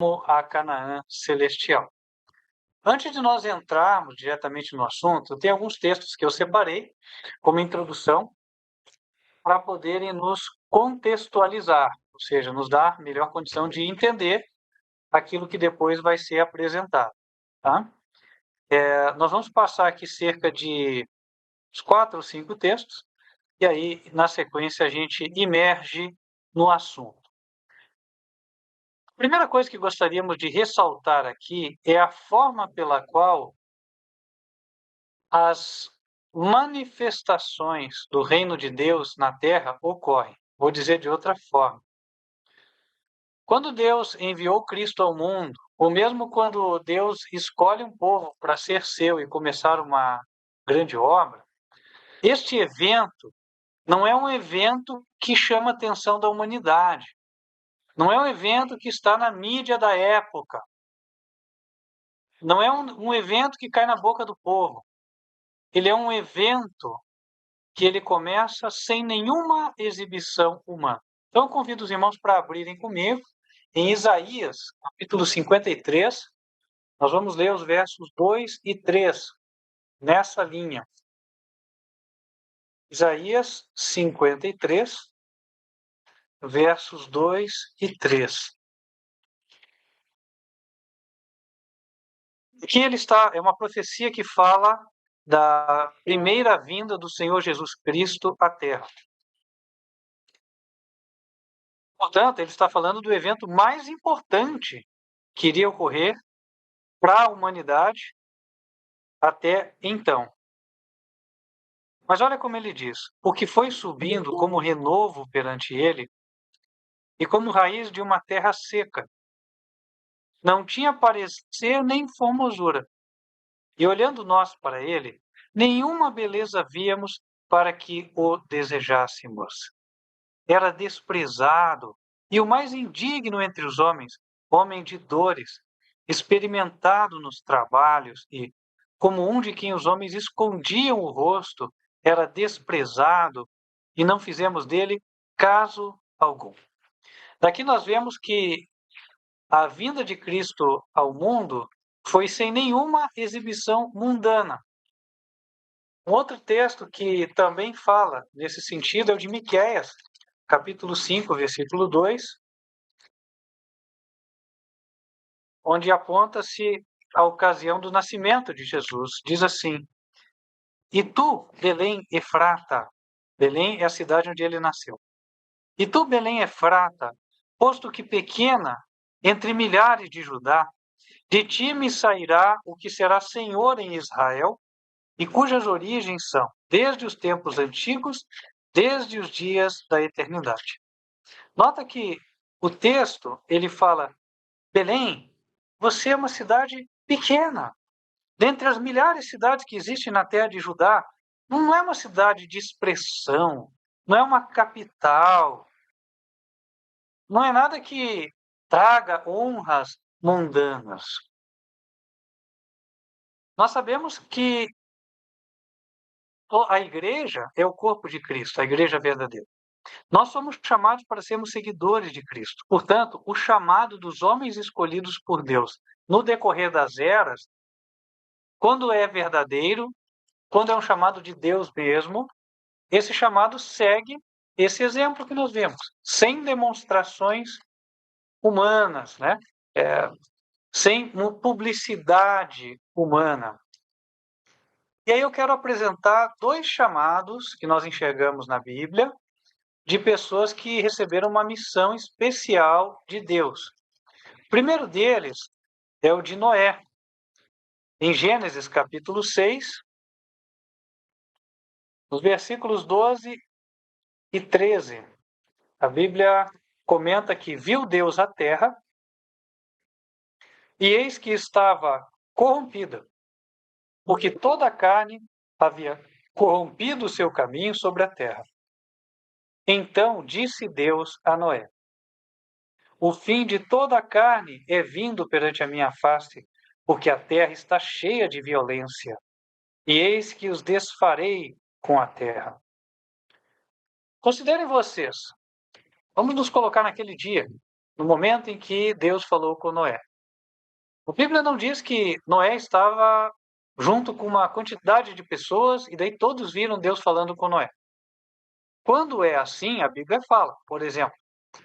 a Canaã celestial. Antes de nós entrarmos diretamente no assunto, tem alguns textos que eu separei como introdução para poderem nos contextualizar, ou seja, nos dar melhor condição de entender aquilo que depois vai ser apresentado. Tá? Nós vamos passar aqui cerca de 4 ou 5 textos, e aí, na sequência, a gente imerge no assunto. A primeira coisa que gostaríamos de ressaltar aqui é a forma pela qual as manifestações do reino de Deus na terra ocorrem. Vou dizer de outra forma. Quando Deus enviou Cristo ao mundo, ou mesmo quando Deus escolhe um povo para ser seu e começar uma grande obra, este evento não é um evento que chama a atenção da humanidade. Não é um evento que está na mídia da época. Não é um evento que cai na boca do povo. Ele é um evento que ele começa sem nenhuma exibição humana. Então, eu convido os irmãos para abrirem comigo em Isaías, capítulo 53. Nós vamos ler os versos 2 e 3, nessa linha. Isaías 53, versos 2 e 3. Aqui ele está, é uma profecia que fala da primeira vinda do Senhor Jesus Cristo à Terra. Portanto, ele está falando do evento mais importante que iria ocorrer para a humanidade até então. Mas olha como ele diz: o que foi subindo como renovo perante ele, e como raiz de uma terra seca. Não tinha parecer nem formosura. E olhando nós para ele, nenhuma beleza víamos para que o desejássemos. Era desprezado e o mais indigno entre os homens, homem de dores, experimentado nos trabalhos e, como um de quem os homens escondiam o rosto, era desprezado e não fizemos dele caso algum. Daqui nós vemos que a vinda de Cristo ao mundo foi sem nenhuma exibição mundana. Um outro texto que também fala nesse sentido é o de Miqueias, capítulo 5, versículo 2, onde aponta-se a ocasião do nascimento de Jesus. Diz assim: E tu, Belém Efrata, Belém é a cidade onde ele nasceu. E tu, Belém Efrata, posto que pequena entre milhares de Judá, de ti me sairá o que será Senhor em Israel, e cujas origens são desde os tempos antigos, desde os dias da eternidade. Nota que o texto, ele fala: Belém, você é uma cidade pequena. Dentre as milhares de cidades que existem na terra de Judá, não é uma cidade de expressão, não é uma capital, não é nada que traga honras mundanas. Nós sabemos que a igreja é o corpo de Cristo, a igreja verdadeira. Nós somos chamados para sermos seguidores de Cristo. Portanto, o chamado dos homens escolhidos por Deus no decorrer das eras, quando é verdadeiro, quando é um chamado de Deus mesmo, esse chamado segue esse exemplo que nós vemos, sem demonstrações humanas, né? Sem publicidade humana. E aí eu quero apresentar dois chamados que nós enxergamos na Bíblia de pessoas que receberam uma missão especial de Deus. O primeiro deles é o de Noé. Em Gênesis capítulo 6, nos versículos 12 e 13, a Bíblia comenta que viu Deus a terra e eis que estava corrompida, porque toda a carne havia corrompido o seu caminho sobre a terra. Então disse Deus a Noé: O fim de toda a carne é vindo perante a minha face, porque a terra está cheia de violência, e eis que os desfarei com a terra. Considerem vocês, vamos nos colocar naquele dia. no momento em que Deus falou com Noé. A Bíblia não diz que Noé estava junto com uma quantidade de pessoas e daí todos viram Deus falando com Noé. Quando é assim, a Bíblia fala, por exemplo,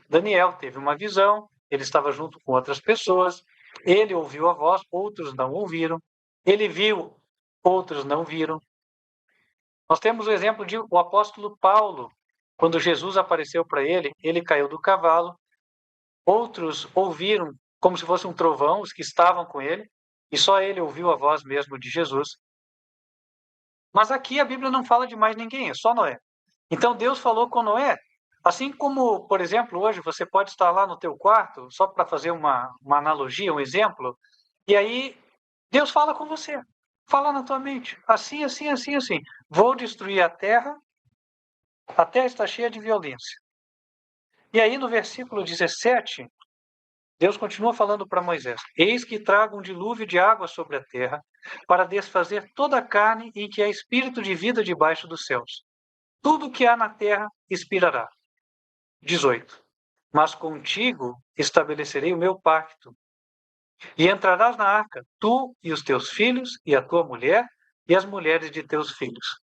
Daniel teve uma visão, ele estava junto com outras pessoas, ele ouviu a voz, outros não ouviram, ele viu, outros não viram. Nós temos o exemplo de o apóstolo Paulo, quando Jesus apareceu para ele, ele caiu do cavalo, outros ouviram como se fosse um trovão, os que estavam com ele, e só ele ouviu a voz mesmo de Jesus. Mas aqui a Bíblia não fala de mais ninguém, é só Noé. Então Deus falou com Noé, assim como, por exemplo, hoje você pode estar lá no teu quarto, só para fazer uma analogia, um exemplo, e aí Deus fala com você, fala na tua mente, assim, assim, assim, assim. Vou destruir a terra, a terra está cheia de violência. E aí no versículo 17, Deus continua falando para Moisés: Eis que trago um dilúvio de água sobre a terra, para desfazer toda a carne em que há espírito de vida debaixo dos céus. Tudo que há na terra expirará. 18. Mas contigo estabelecerei o meu pacto, e entrarás na arca, tu e os teus filhos, e a tua mulher, e as mulheres de teus filhos.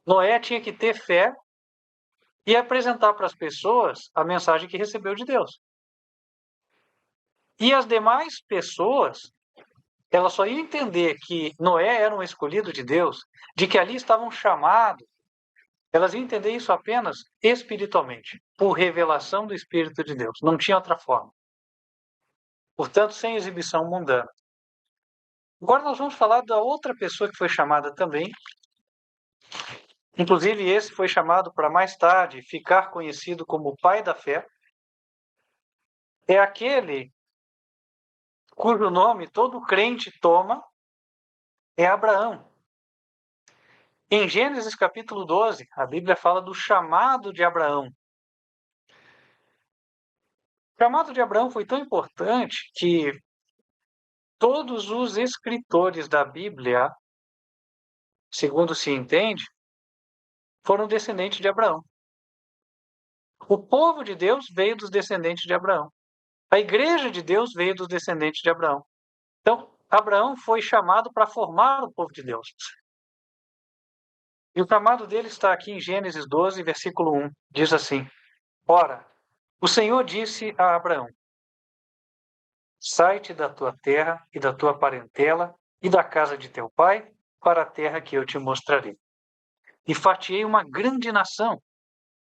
Noé tinha que ter fé e apresentar para as pessoas a mensagem que recebeu de Deus. E as demais pessoas, elas só iam entender que Noé era um escolhido de Deus, de que ali estavam chamados. Elas iam entender isso apenas espiritualmente, por revelação do Espírito de Deus. Não tinha outra forma. Portanto, sem exibição mundana. Agora nós vamos falar da outra pessoa que foi chamada também. Inclusive, esse foi chamado para mais tarde ficar conhecido como o pai da fé. É aquele cujo nome todo crente toma, é Abraão. Em Gênesis capítulo 12, a Bíblia fala do chamado de Abraão. O chamado de Abraão foi tão importante que todos os escritores da Bíblia, segundo se entende, foram descendentes de Abraão. O povo de Deus veio dos descendentes de Abraão. A igreja de Deus veio dos descendentes de Abraão. Então, Abraão foi chamado para formar o povo de Deus. E o chamado dele está aqui em Gênesis 12, versículo 1. Diz assim: Ora, o Senhor disse a Abraão: Sai-te da tua terra e da tua parentela e da casa de teu pai para a terra que eu te mostrarei. E far-te-ei uma grande nação,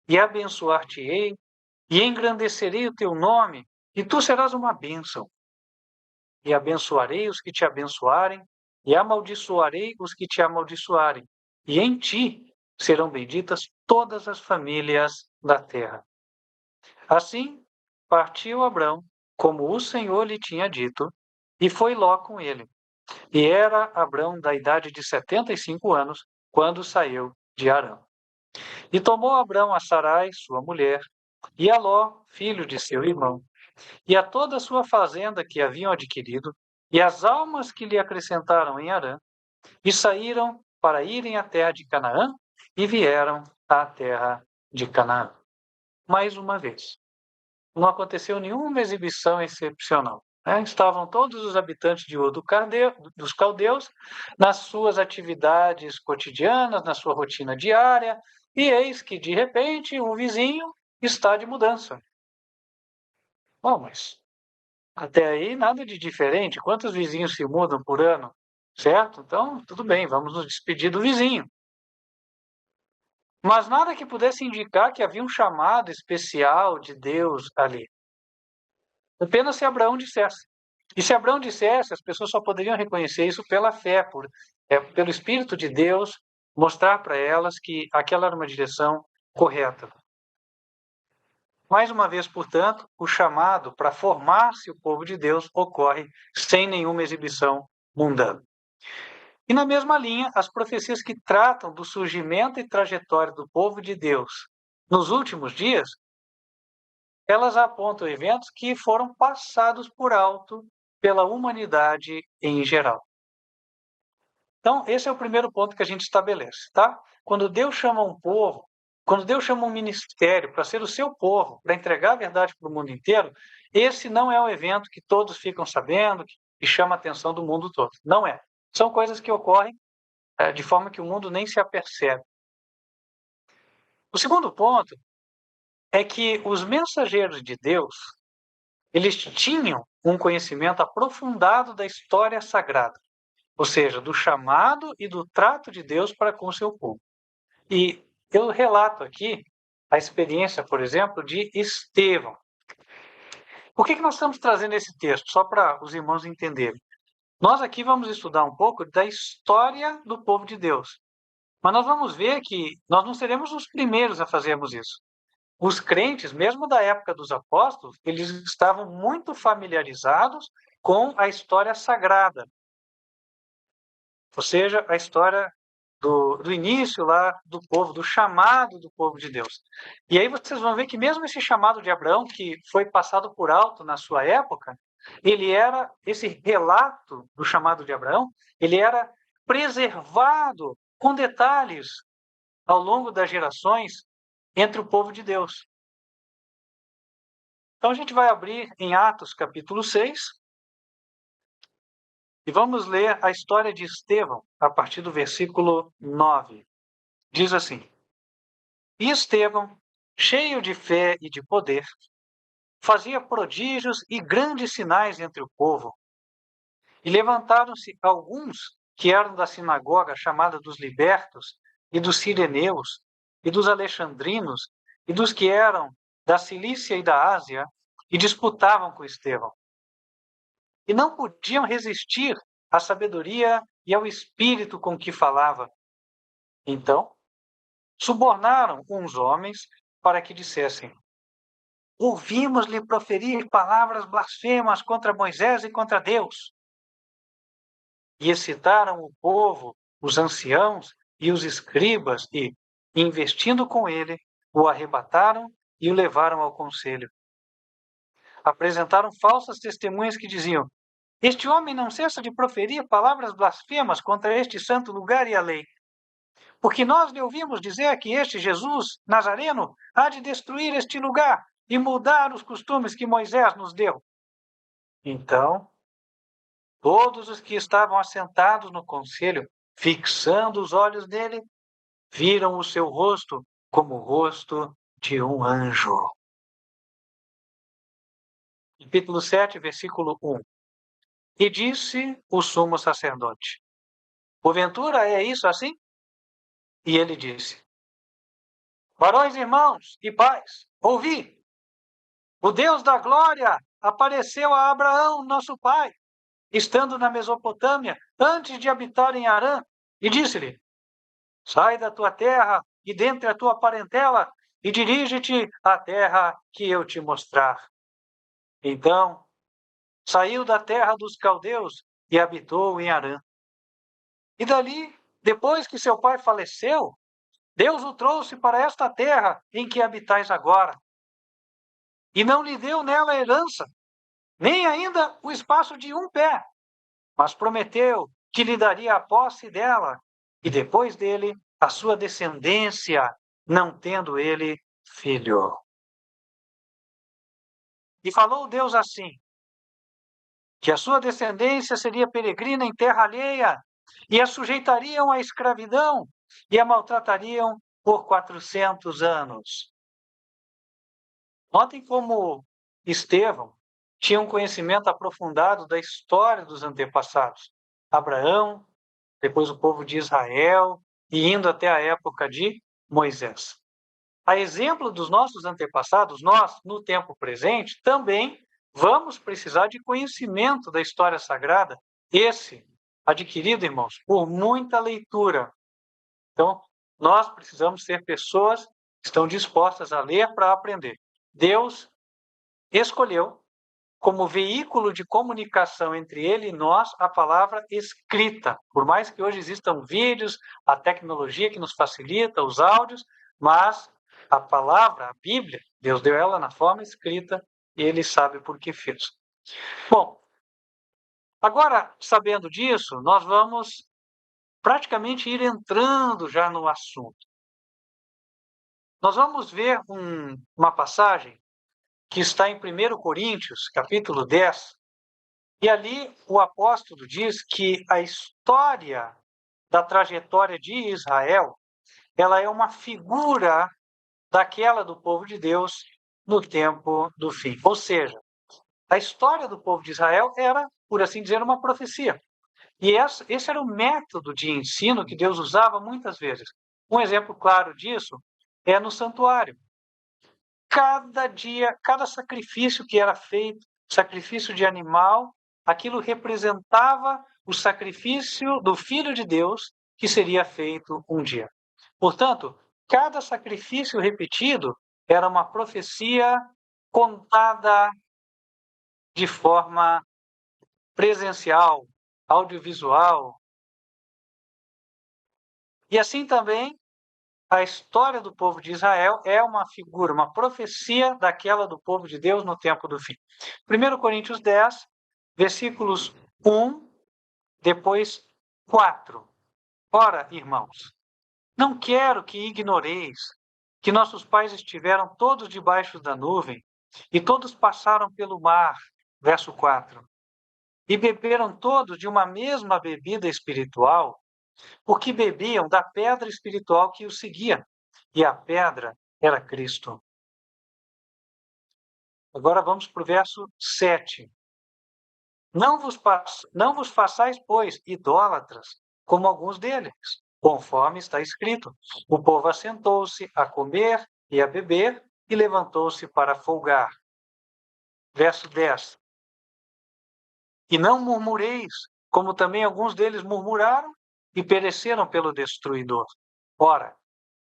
e abençoar-te-ei, e engrandecerei o teu nome, e tu serás uma bênção. E abençoarei os que te abençoarem, e amaldiçoarei os que te amaldiçoarem. E em ti serão benditas todas as famílias da terra. Assim partiu Abrão, como o Senhor lhe tinha dito, e foi Ló com ele. E era Abrão da idade de 75 anos, quando saiu de Harã. E tomou Abrão a Sarai, sua mulher, e a Ló, filho de seu irmão, e a toda a sua fazenda que haviam adquirido, e as almas que lhe acrescentaram em Harã, e saíram para irem à terra de Canaã, e vieram à terra de Canaã. Mais uma vez, não aconteceu nenhuma exibição excepcional. Estavam todos os habitantes de Ur dos caldeus nas suas atividades cotidianas, na sua rotina diária, e eis que, de repente, o vizinho está de mudança. Bom, mas até aí nada de diferente. Quantos vizinhos se mudam por ano? Certo? Então, tudo bem, vamos nos despedir do vizinho. Mas nada que pudesse indicar que havia um chamado especial de Deus ali. Apenas se Abraão dissesse. E se Abraão dissesse, as pessoas só poderiam reconhecer isso pela fé, pelo Espírito de Deus, mostrar para elas que aquela era uma direção correta. Mais uma vez, portanto, o chamado para formar-se o povo de Deus ocorre sem nenhuma exibição mundana. E na mesma linha, as profecias que tratam do surgimento e trajetória do povo de Deus nos últimos dias, elas apontam eventos que foram passados por alto pela humanidade em geral. Então, esse é o primeiro ponto que a gente estabelece, tá? Quando Deus chama um povo, Quando Deus chama um ministério para ser o seu povo, para entregar a verdade para o mundo inteiro, esse não é um evento que todos ficam sabendo, que chama a atenção do mundo todo. Não é. São coisas que ocorrem de forma que o mundo nem se apercebe. O segundo ponto é que os mensageiros de Deus, eles tinham um conhecimento aprofundado da história sagrada, ou seja, do chamado e do trato de Deus para com o seu povo. E eu relato aqui a experiência, por exemplo, de Estevão. Por que nós estamos trazendo esse texto? Só para os irmãos entenderem. Nós aqui vamos estudar um pouco da história do povo de Deus. Mas nós vamos ver que nós não seremos os primeiros a fazermos isso. Os crentes, mesmo da época dos apóstolos, eles estavam muito familiarizados com a história sagrada. Ou seja, a história do início lá do povo, do chamado do povo de Deus. E aí vocês vão ver que mesmo esse chamado de Abraão, que foi passado por alto na sua época, esse relato do chamado de Abraão, ele era preservado com detalhes ao longo das gerações entre o povo de Deus. Então a gente vai abrir em Atos capítulo 6 e vamos ler a história de Estevão a partir do versículo 9. Diz assim: E Estevão, cheio de fé e de poder, fazia prodígios e grandes sinais entre o povo. E levantaram-se alguns que eram da sinagoga chamada dos libertos, e dos sireneus, e dos alexandrinos, e dos que eram da Cilícia e da Ásia, e disputavam com Estevão. E não podiam resistir à sabedoria e ao espírito com que falava. Então, subornaram uns homens para que dissessem: Ouvimos-lhe proferir palavras blasfemas contra Moisés e contra Deus. E excitaram o povo, os anciãos e os escribas, e, investindo com ele, o arrebataram e o levaram ao conselho. Apresentaram falsas testemunhas que diziam: Este homem não cessa de proferir palavras blasfemas contra este santo lugar e a lei. Porque nós lhe ouvimos dizer que este Jesus Nazareno há de destruir este lugar e mudar os costumes que Moisés nos deu. Então, todos os que estavam assentados no conselho, fixando os olhos nele, viram o seu rosto como o rosto de um anjo. Capítulo 7, versículo 1. E disse o sumo sacerdote: Porventura é isso assim? E ele disse: Varões, irmãos e pais, ouvi! O Deus da glória apareceu a Abraão, nosso pai, estando na Mesopotâmia, antes de habitar em Harã, e disse-lhe: Sai da tua terra e dentre a tua parentela, e dirige-te à terra que eu te mostrar. Então, saiu da terra dos caldeus e habitou em Harã. E dali, depois que seu pai faleceu, Deus o trouxe para esta terra em que habitais agora. E não lhe deu nela herança, nem ainda o espaço de um pé, mas prometeu que lhe daria a posse dela, e depois dele a sua descendência, não tendo ele filho. E falou Deus assim: que a sua descendência seria peregrina em terra alheia, e a sujeitariam à escravidão, e a maltratariam por 400 anos. Notem como Estevão tinha um conhecimento aprofundado da história dos antepassados. Abraão, depois o povo de Israel, e indo até a época de Moisés. A exemplo dos nossos antepassados, nós, no tempo presente, também vamos precisar de conhecimento da história sagrada, esse adquirido, irmãos, por muita leitura. Então, nós precisamos ser pessoas que estão dispostas a ler para aprender. Deus escolheu como veículo de comunicação entre ele e nós a palavra escrita. Por mais que hoje existam vídeos, a tecnologia que nos facilita, os áudios, mas a palavra, a Bíblia, Deus deu ela na forma escrita e ele sabe por que fez. Bom, agora, sabendo disso, nós vamos praticamente ir entrando já no assunto. Nós vamos ver uma passagem que está em 1 Coríntios, capítulo 10, e ali o apóstolo diz que a história da trajetória de Israel, ela é uma figura daquela do povo de Deus no tempo do fim. Ou seja, a história do povo de Israel era, por assim dizer, uma profecia. E esse era o método de ensino que Deus usava muitas vezes. Um exemplo claro disso é no santuário. Cada dia, cada sacrifício que era feito, sacrifício de animal, aquilo representava o sacrifício do Filho de Deus que seria feito um dia. Portanto, cada sacrifício repetido era uma profecia contada de forma presencial, audiovisual. E assim também a história do povo de Israel é uma figura, uma profecia daquela do povo de Deus no tempo do fim. 1 Coríntios 10, versículos 1, depois 4. Ora, irmãos, não quero que ignoreis que nossos pais estiveram todos debaixo da nuvem e todos passaram pelo mar. Verso 4. E beberam todos de uma mesma bebida espiritual, porque bebiam da pedra espiritual que os seguia, e a pedra era Cristo. Agora vamos para o verso 7. Não vos façais, pois, idólatras, como alguns deles, conforme está escrito. O povo assentou-se a comer e a beber, e levantou-se para folgar. Verso 10. E não murmureis, como também alguns deles murmuraram e pereceram pelo destruidor. Ora,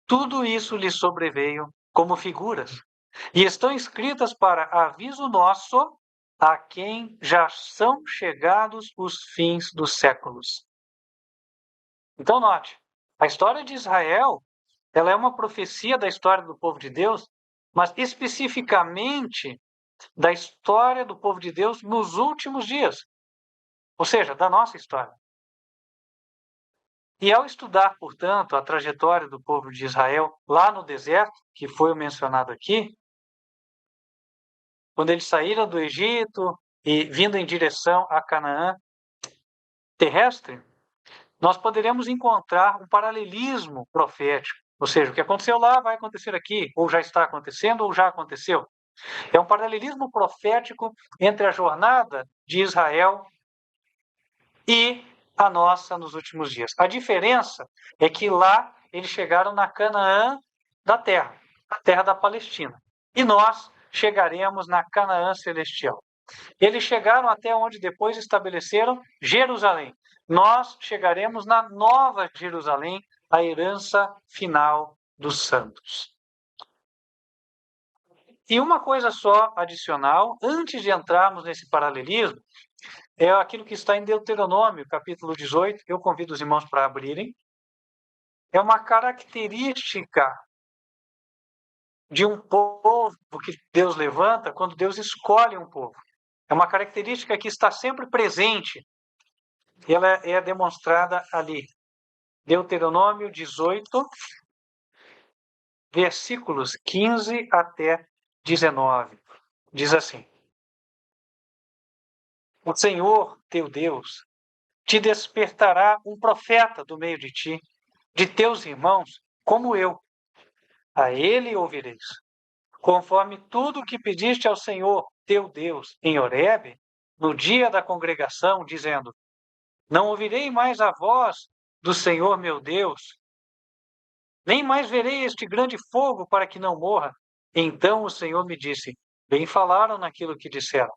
tudo isso lhes sobreveio como figuras, e estão escritas para aviso nosso, a quem já são chegados os fins dos séculos. Então, note, a história de Israel, ela é uma profecia da história do povo de Deus, mas especificamente da história do povo de Deus nos últimos dias, ou seja, da nossa história. E ao estudar, portanto, a trajetória do povo de Israel lá no deserto, que foi mencionado aqui, quando eles saíram do Egito e vindo em direção a Canaã terrestre, nós poderemos encontrar um paralelismo profético. Ou seja, o que aconteceu lá vai acontecer aqui, ou já está acontecendo, ou já aconteceu. É um paralelismo profético entre a jornada de Israel e a nossa nos últimos dias. A diferença é que lá eles chegaram na Canaã da terra, a terra da Palestina. E nós chegaremos na Canaã celestial. Eles chegaram até onde depois estabeleceram Jerusalém. Nós chegaremos na Nova Jerusalém, a herança final dos santos. E uma coisa só adicional, antes de entrarmos nesse paralelismo, é aquilo que está em Deuteronômio, capítulo 18. Eu convido os irmãos para abrirem. É uma característica de um povo que Deus levanta quando Deus escolhe um povo. É uma característica que está sempre presente. E ela é demonstrada ali. Deuteronômio 18, versículos 15 até 19. Diz assim: O Senhor, teu Deus, te despertará um profeta do meio de ti, de teus irmãos, como eu. A ele ouvireis. Conforme tudo o que pediste ao Senhor, teu Deus, em Horebe, no dia da congregação, dizendo: Não ouvirei mais a voz do Senhor meu Deus, nem mais verei este grande fogo para que não morra. Então o Senhor me disse: Bem falaram naquilo que disseram.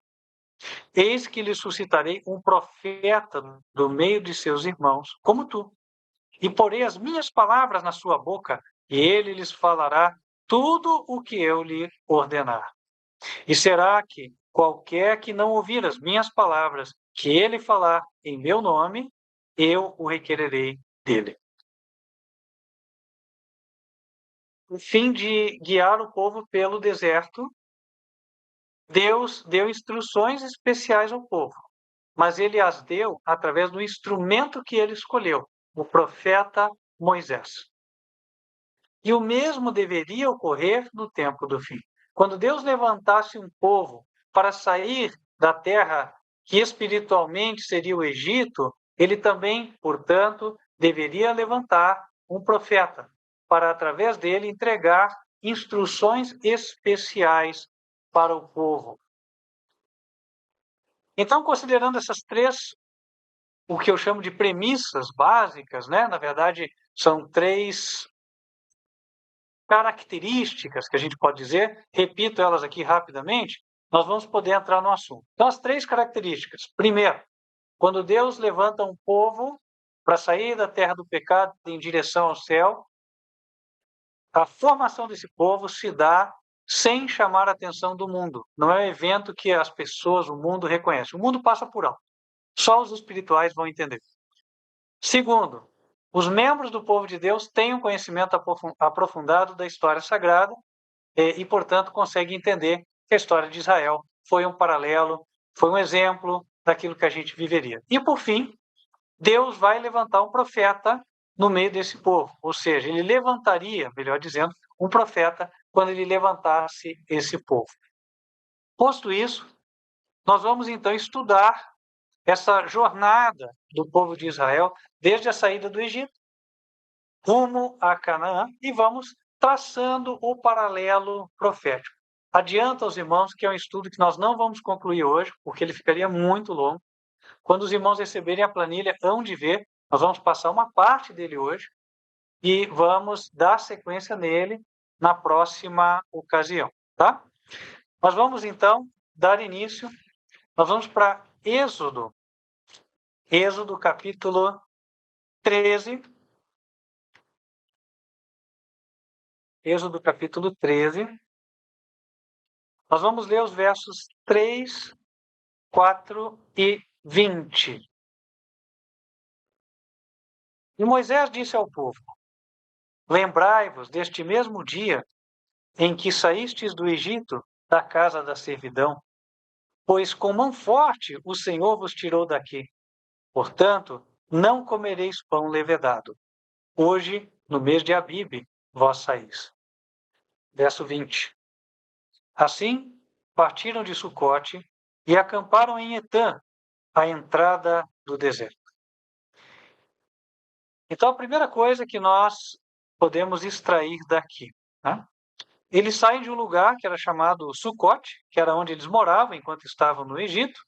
Eis que lhe suscitarei um profeta do meio de seus irmãos, como tu, e porei as minhas palavras na sua boca, e ele lhes falará tudo o que eu lhe ordenar. E será que qualquer que não ouvir as minhas palavras, que ele falar em meu nome, eu o requererei dele. O fim de guiar o povo pelo deserto, Deus deu instruções especiais ao povo, mas ele as deu através do instrumento que ele escolheu, o profeta Moisés. E o mesmo deveria ocorrer no tempo do fim. Quando Deus levantasse um povo para sair da terra que espiritualmente seria o Egito, ele também, portanto, deveria levantar um profeta para, através dele, entregar instruções especiais para o povo. Então, considerando essas três, o que eu chamo de premissas básicas, né? Na verdade, são três características que a gente pode dizer, repito elas aqui rapidamente, nós vamos poder entrar no assunto. Então, as três características. Primeiro, quando Deus levanta um povo para sair da terra do pecado em direção ao céu, a formação desse povo se dá sem chamar a atenção do mundo. Não é um evento que as pessoas, o mundo reconhece. O mundo passa por alto. Só os espirituais vão entender. Segundo, os membros do povo de Deus têm um conhecimento aprofundado da história sagrada e, portanto, conseguem entender que a história de Israel foi um paralelo, foi um exemplo daquilo que a gente viveria. E, por fim, Deus vai levantar um profeta no meio desse povo, ou seja, ele levantaria, melhor dizendo, um profeta quando ele levantasse esse povo. Posto isso, nós vamos então estudar essa jornada do povo de Israel desde a saída do Egito rumo a Canaã e vamos traçando o paralelo profético. Adianta aos irmãos que é um estudo que nós não vamos concluir hoje, porque ele ficaria muito longo. Quando os irmãos receberem a planilha, hão de ver, nós vamos passar uma parte dele hoje e vamos dar sequência nele na próxima ocasião, tá? Nós vamos então dar início, nós vamos para Êxodo capítulo 13. Êxodo capítulo 13. Nós vamos ler os versos 3, 4 e 20. E Moisés disse ao povo: Lembrai-vos deste mesmo dia em que saístes do Egito, da casa da servidão, pois com mão forte o Senhor vos tirou daqui. Portanto, não comereis pão levedado. Hoje, no mês de Abibe, vós saís. Verso 20. Assim, partiram de Sucote e acamparam em Etã, à entrada do deserto. Então, a primeira coisa que nós podemos extrair daqui, né? Eles saem de um lugar que era chamado Sucote, que era onde eles moravam enquanto estavam no Egito,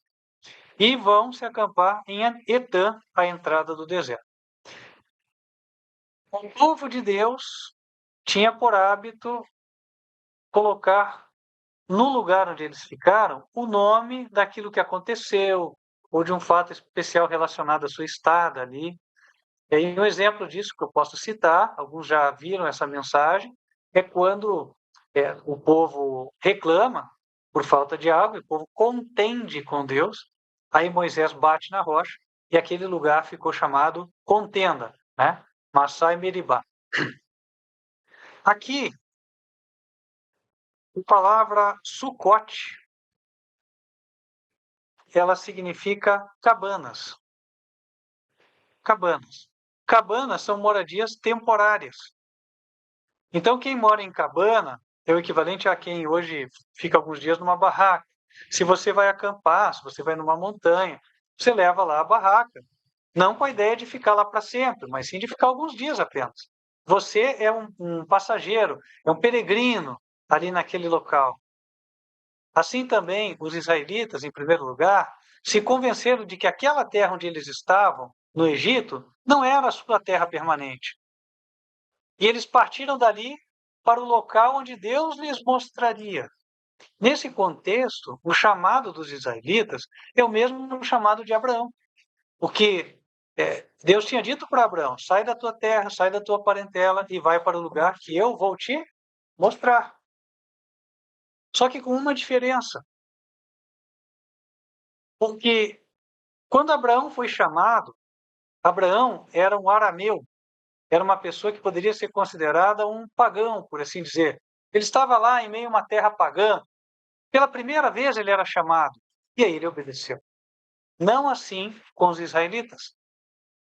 e vão se acampar em Etã, à entrada do deserto. O povo de Deus tinha por hábito colocar no lugar onde eles ficaram o nome daquilo que aconteceu, ou de um fato especial relacionado à sua estada ali. E aí, um exemplo disso que eu posso citar, alguns já viram essa mensagem, é quando o povo reclama por falta de água, o povo contende com Deus, aí Moisés bate na rocha e aquele lugar ficou chamado contenda, né? Massá e Meribá. Aqui, a palavra Sucote, ela significa cabanas. Cabanas. Cabanas são moradias temporárias. Então, quem mora em cabana é o equivalente a quem hoje fica alguns dias numa barraca. Se você vai acampar, se você vai numa montanha, você leva lá a barraca. Não com a ideia de ficar lá para sempre, mas sim de ficar alguns dias apenas. Você é um passageiro, é um peregrino ali naquele local. Assim também, os israelitas, em primeiro lugar, se convenceram de que aquela terra onde eles estavam, no Egito, não era a sua terra permanente. E eles partiram dali para o local onde Deus lhes mostraria. Nesse contexto, o chamado dos israelitas é o mesmo chamado de Abraão. Porque Deus tinha dito para Abraão: sai da tua terra, sai da tua parentela e vai para o lugar que eu vou te mostrar. Só que com uma diferença. Porque quando Abraão foi chamado, Abraão era um arameu, era uma pessoa que poderia ser considerada um pagão, por assim dizer. Ele estava lá em meio a uma terra pagã. Pela primeira vez ele era chamado, e aí ele obedeceu. Não assim com os israelitas.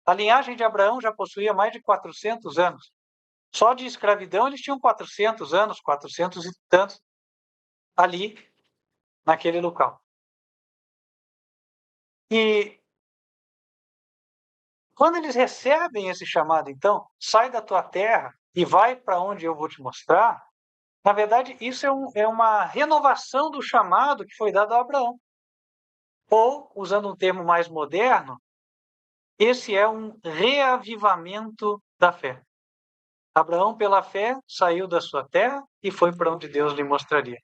A linhagem de Abraão já possuía mais de 400 anos. Só de escravidão eles tinham 400 anos, 400 e tantos, ali, naquele local. E quando eles recebem esse chamado, então, sai da tua terra e vai para onde eu vou te mostrar, na verdade, isso é uma renovação do chamado que foi dado a Abraão. Ou, usando um termo mais moderno, esse é um reavivamento da fé. Abraão, pela fé, saiu da sua terra e foi para onde Deus lhe mostraria.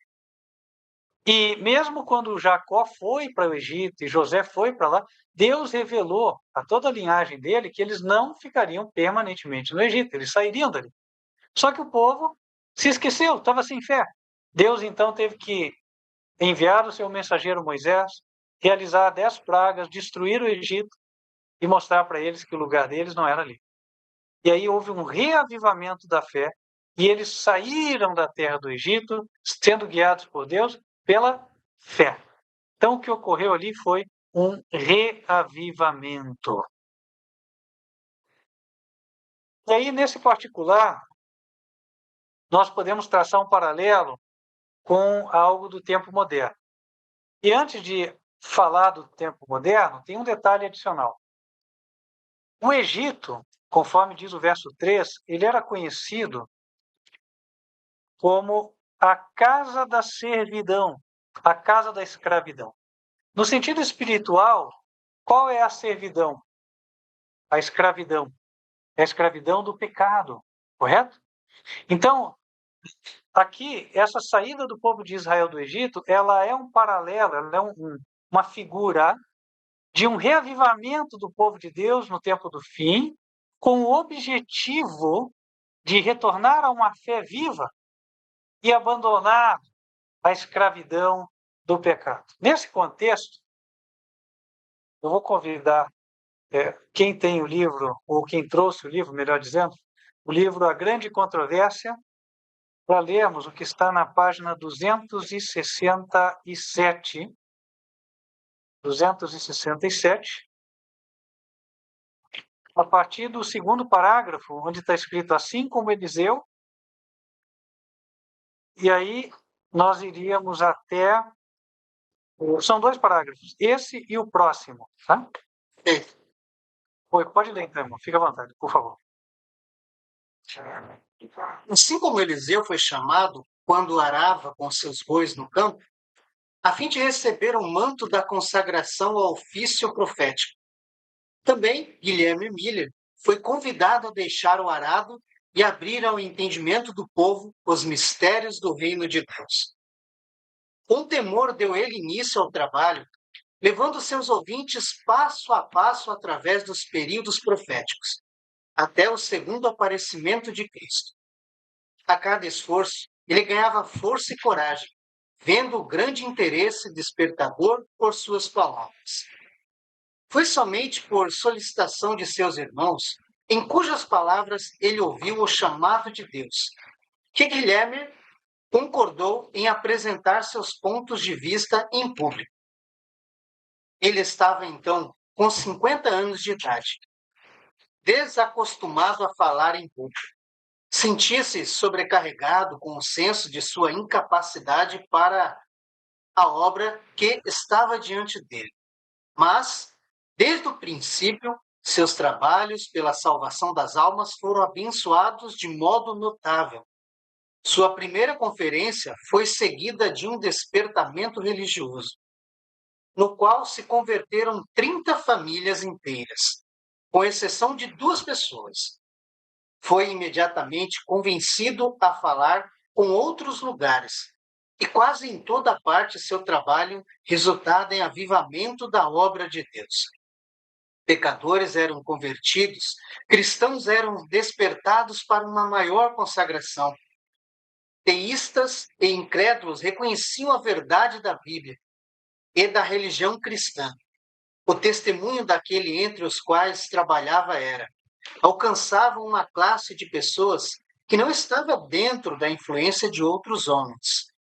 E mesmo quando Jacó foi para o Egito e José foi para lá, Deus revelou a toda a linhagem dele que eles não ficariam permanentemente no Egito, eles sairiam dali. Só que o povo se esqueceu, estava sem fé. Deus então teve que enviar o seu mensageiro Moisés, realizar 10 pragas, destruir o Egito e mostrar para eles que o lugar deles não era ali. E aí houve um reavivamento da fé e eles saíram da terra do Egito, sendo guiados por Deus pela fé. Então o que ocorreu ali foi um reavivamento. E aí, nesse particular, nós podemos traçar um paralelo com algo do tempo moderno. E antes de falar do tempo moderno, tem um detalhe adicional. O Egito, conforme diz o verso 3, ele era conhecido como a casa da servidão, a casa da escravidão. No sentido espiritual, qual é a servidão? A escravidão. É a escravidão do pecado, correto? Então, aqui, essa saída do povo de Israel do Egito, ela é um paralelo, ela é uma figura de um reavivamento do povo de Deus no tempo do fim, com o objetivo de retornar a uma fé viva e abandonar a escravidão do pecado. Nesse contexto, eu vou convidar quem tem o livro, ou quem trouxe o livro, melhor dizendo, o livro A Grande Controvérsia, para lermos o que está na página 267, a partir do segundo parágrafo, onde está escrito assim como Eliseu, e aí nós iríamos até. São 2 parágrafos, esse e o próximo, tá? Pode ler então, irmão. Fica à vontade, por favor. Assim como Eliseu foi chamado quando arava com seus bois no campo, a fim de receber o manto da consagração ao ofício profético. Também Guilherme Miller foi convidado a deixar o arado e abrir ao entendimento do povo os mistérios do reino de Deus. Com temor deu ele início ao trabalho, levando seus ouvintes passo a passo através dos períodos proféticos, até o segundo aparecimento de Cristo. A cada esforço, ele ganhava força e coragem, vendo o grande interesse despertador por suas palavras. Foi somente por solicitação de seus irmãos, em cujas palavras ele ouviu o chamado de Deus, que Guilherme concordou em apresentar seus pontos de vista em público. Ele estava, então, com 50 anos de idade, desacostumado a falar em público. Sentia-se sobrecarregado com o senso de sua incapacidade para a obra que estava diante dele. Mas, desde o princípio, seus trabalhos pela salvação das almas foram abençoados de modo notável. Sua primeira conferência foi seguida de um despertamento religioso, no qual se converteram 30 famílias inteiras, com exceção de 2 pessoas. Foi imediatamente convencido a falar com outros lugares, e quase em toda parte seu trabalho resultava em avivamento da obra de Deus. Pecadores eram convertidos, cristãos eram despertados para uma maior consagração. Teístas e incrédulos reconheciam a verdade da Bíblia e da religião cristã. O testemunho daquele entre os quais trabalhava alcançava uma classe de pessoas que não estava dentro da influência de outros homens.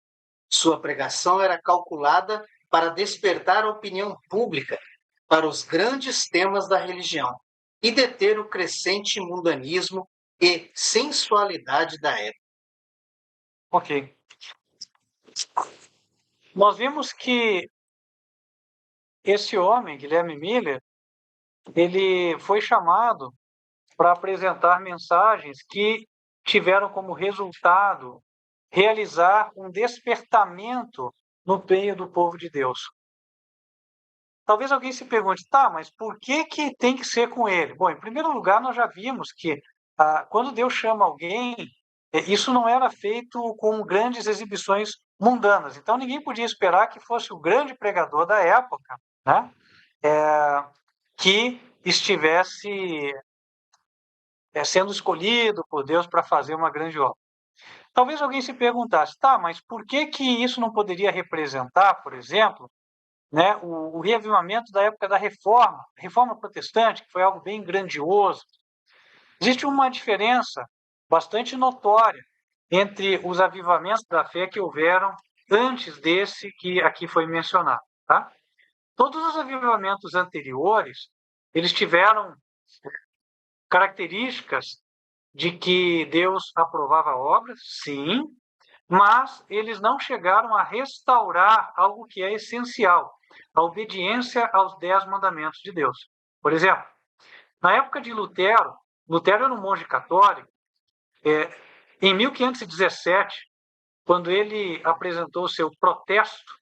Sua pregação era calculada para despertar a opinião pública para os grandes temas da religião e deter o crescente mundanismo e sensualidade da época. Ok. Nós vimos que esse homem, Guilherme Miller, ele foi chamado para apresentar mensagens que tiveram como resultado realizar um despertamento no meio do povo de Deus. Talvez alguém se pergunte, tá, mas por que que tem que ser com ele? Bom, em primeiro lugar, nós já vimos que quando Deus chama alguém, isso não era feito com grandes exibições mundanas. Então, ninguém podia esperar que fosse o grande pregador da época, né? Que estivesse sendo escolhido por Deus para fazer uma grande obra. Talvez alguém se perguntasse, tá, mas por que que isso não poderia representar, por exemplo, né, o reavivamento da época da Reforma Protestante, que foi algo bem grandioso? Existe uma diferença bastante notória entre os avivamentos da fé que houveram antes desse que aqui foi mencionado, tá? Todos os avivamentos anteriores, eles tiveram características de que Deus aprovava obras, sim, mas eles não chegaram a restaurar algo que é essencial, a obediência aos 10 mandamentos de Deus. Por exemplo, na época de Lutero, Lutero era um monge católico, em 1517, quando ele apresentou o seu protesto,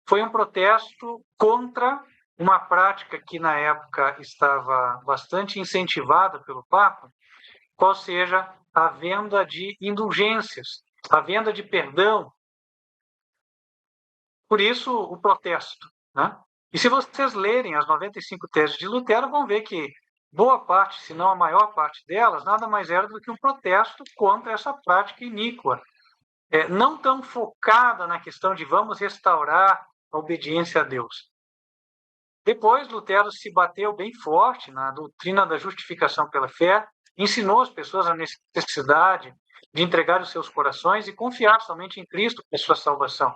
foi um protesto contra uma prática que na época estava bastante incentivada pelo Papa, qual seja a venda de indulgências, a venda de perdão. Por isso, o protesto, né? E se vocês lerem as 95 teses de Lutero, vão ver que boa parte, se não a maior parte delas, nada mais era do que um protesto contra essa prática iníqua. Não tão focada na questão de vamos restaurar a obediência a Deus. Depois, Lutero se bateu bem forte na doutrina da justificação pela fé, ensinou as pessoas a necessidade de entregar os seus corações e confiar somente em Cristo para sua salvação.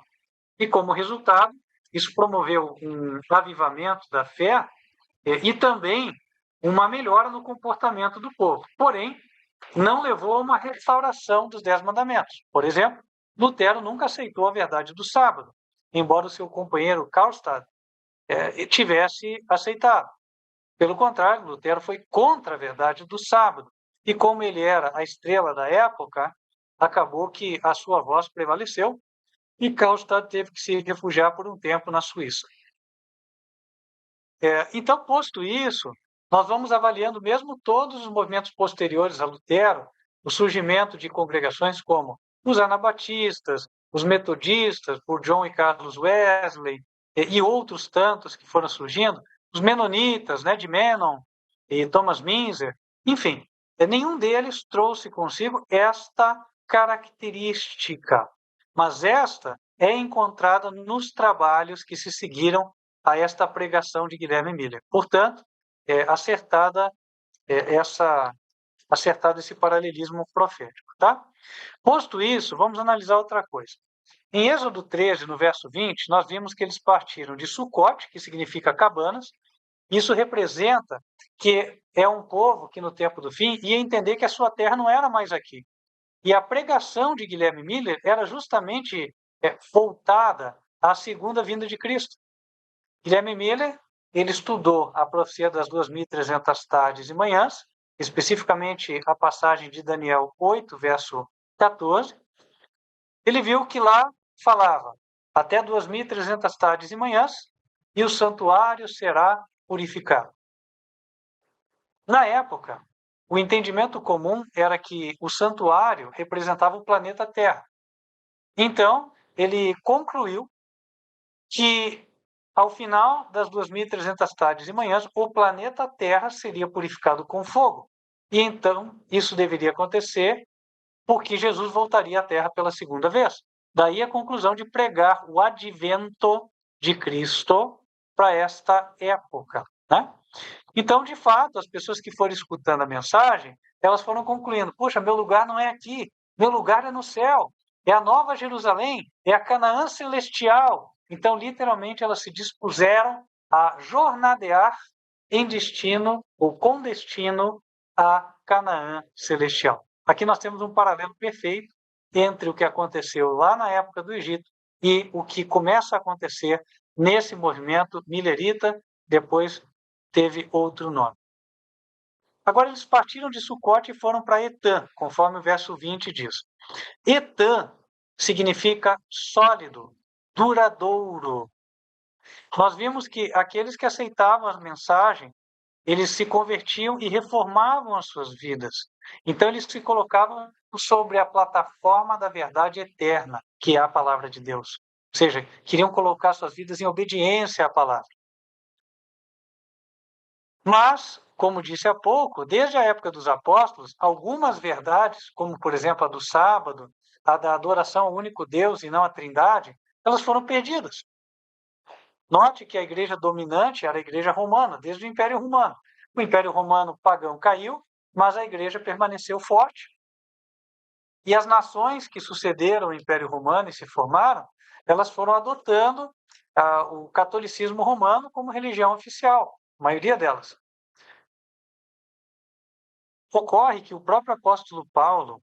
E, como resultado, isso promoveu um avivamento da fé e também uma melhora no comportamento do povo. Porém, não levou a uma restauração dos 10 mandamentos. Por exemplo, Lutero nunca aceitou a verdade do sábado, embora o seu companheiro Karlstadt tivesse aceitado. Pelo contrário, Lutero foi contra a verdade do sábado. E como ele era a estrela da época, acabou que a sua voz prevaleceu e Karlstadt teve que se refugiar por um tempo na Suíça. Então, posto isso, nós vamos avaliando mesmo todos os movimentos posteriores a Lutero, o surgimento de congregações como os anabatistas, os metodistas, por John e Carlos Wesley, e outros tantos que foram surgindo, os menonitas, né, de Menon e Thomas Minzer, enfim, nenhum deles trouxe consigo esta característica, mas esta é encontrada nos trabalhos que se seguiram a esta pregação de Guilherme Miller. Portanto, acertado esse paralelismo profético, tá? Posto isso, vamos analisar outra coisa. Em Êxodo 13, no verso 20, nós vimos que eles partiram de Sucote, que significa cabanas. Isso representa que é um povo que no tempo do fim ia entender que a sua terra não era mais aqui. E a pregação de Guilherme Miller era justamente voltada à segunda vinda de Cristo. Guilherme Miller, ele estudou a profecia das 2.300 tardes e manhãs, especificamente a passagem de Daniel 8, verso 14. Ele viu que lá falava até 2.300 tardes e manhãs, e o santuário será purificado. Na época, o entendimento comum era que o santuário representava o planeta Terra. Então, ele concluiu que, ao final das 2.300 tardes e manhãs, o planeta Terra seria purificado com fogo. E então, isso deveria acontecer porque Jesus voltaria à Terra pela segunda vez. Daí a conclusão de pregar o advento de Cristo para esta época, né? Então, de fato, as pessoas que foram escutando a mensagem, elas foram concluindo: puxa, meu lugar não é aqui, meu lugar é no céu, é a Nova Jerusalém, é a Canaã celestial. Então, literalmente, elas se dispuseram a jornadear em destino ou com destino a Canaã celestial. Aqui nós temos um paralelo perfeito entre o que aconteceu lá na época do Egito e o que começa a acontecer nesse movimento milerita, depois teve outro nome. Agora eles partiram de Sucote e foram para Etã, conforme o verso 20 diz. Etã significa sólido, duradouro. Nós vimos que aqueles que aceitavam a mensagem, eles se convertiam e reformavam as suas vidas. Então eles se colocavam sobre a plataforma da verdade eterna, que é a palavra de Deus. Ou seja, queriam colocar suas vidas em obediência à palavra. Mas, como disse há pouco, desde a época dos apóstolos, algumas verdades, como por exemplo a do sábado, a da adoração ao único Deus e não à Trindade, elas foram perdidas. Note que a igreja dominante era a igreja romana, desde o Império Romano. O Império Romano pagão caiu, mas a igreja permaneceu forte. E as nações que sucederam o Império Romano e se formaram, elas foram adotando o catolicismo romano como religião oficial, a maioria delas. Ocorre que o próprio apóstolo Paulo,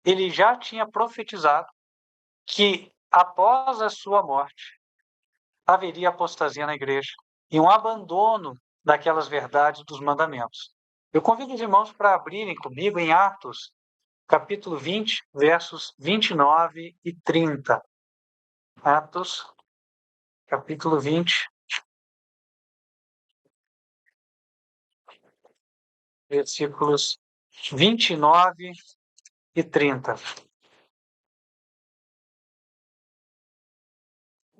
ele já tinha profetizado que após a sua morte haveria apostasia na igreja e um abandono daquelas verdades dos mandamentos. Eu convido os irmãos para abrirem comigo em Atos, capítulo 20, versos 29 e 30. Atos, capítulo 20, versículos 29 e 30.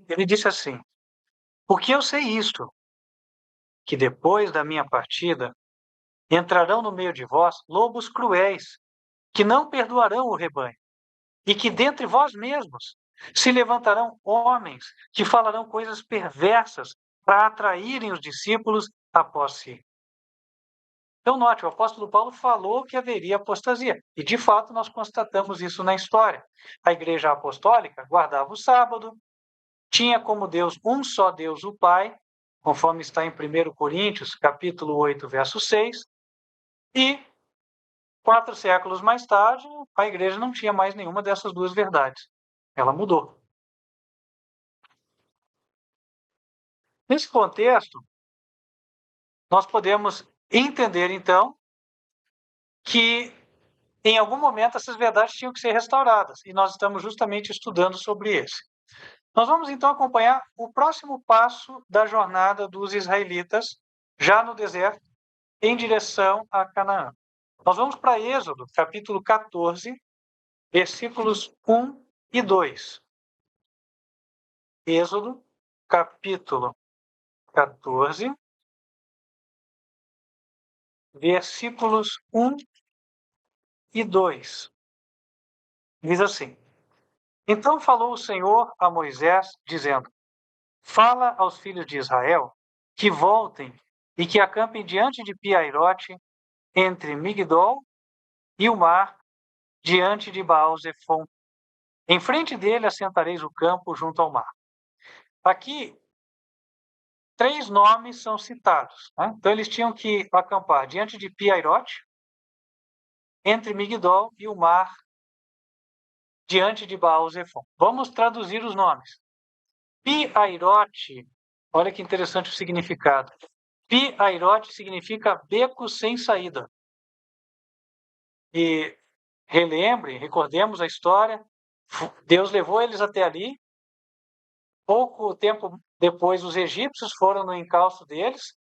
Ele disse assim: porque eu sei isto, que depois da minha partida entrarão no meio de vós lobos cruéis, que não perdoarão o rebanho, e que dentre vós mesmos se levantarão homens que falarão coisas perversas para atraírem os discípulos após si. Então, note, o apóstolo Paulo falou que haveria apostasia, e de fato nós constatamos isso na história. A igreja apostólica guardava o sábado, tinha como Deus um só Deus, o Pai, conforme está em 1 Coríntios, capítulo 8, verso 6, e 4 séculos mais tarde, a igreja não tinha mais nenhuma dessas duas verdades. Ela mudou. Nesse contexto, nós podemos entender, então, que em algum momento essas verdades tinham que ser restauradas, e nós estamos justamente estudando sobre esse. Nós vamos então acompanhar o próximo passo da jornada dos israelitas, já no deserto, em direção a Canaã. Nós vamos para Êxodo, capítulo 14, versículos 1 e 2. Êxodo, capítulo 14, versículos 1 e 2. Diz assim: então falou o Senhor a Moisés, dizendo: fala aos filhos de Israel que voltem e que acampem diante de Piairote, entre Migdol e o mar, diante de Baal-Zefon. Em frente dele assentareis o campo junto ao mar. Aqui, 3 nomes são citados. Né? Então, eles tinham que acampar diante de Piairote, entre Migdol e o mar, diante de Baal-Zefon. Vamos traduzir os nomes. Piairote, olha que interessante o significado. Piairote significa beco sem saída. E recordemos a história, Deus levou eles até ali. Pouco tempo depois, os egípcios foram no encalço deles,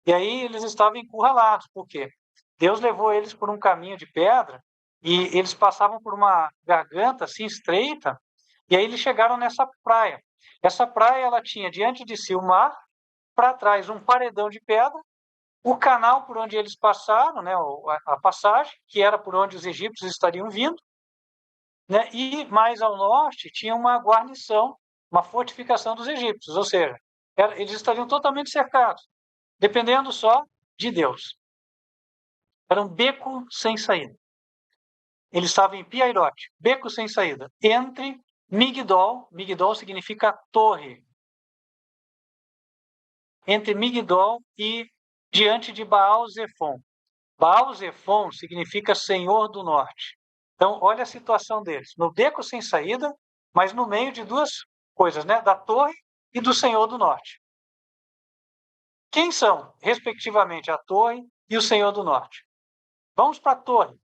e aí eles estavam encurralados. Por quê? Deus levou eles por um caminho de pedra, e eles passavam por uma garganta assim estreita, e aí eles chegaram nessa praia. Essa praia, ela tinha diante de si o mar, para trás um paredão de pedra, o canal por onde eles passaram, né, a passagem, que era por onde os egípcios estariam vindo, né, e mais ao norte tinha uma guarnição, uma fortificação dos egípcios, ou seja, eles estariam totalmente cercados, dependendo só de Deus. Era um beco sem saída. Eles estavam em Piairote, beco sem saída, entre Migdol, Migdol significa torre, entre Migdol e diante de Baal-Zefon. Baal-Zefon significa Senhor do Norte. Então, olha a situação deles. No beco sem saída, mas no meio de duas coisas, né? Da torre e do Senhor do Norte. Quem são, respectivamente, a torre e o Senhor do Norte? Vamos para a torre.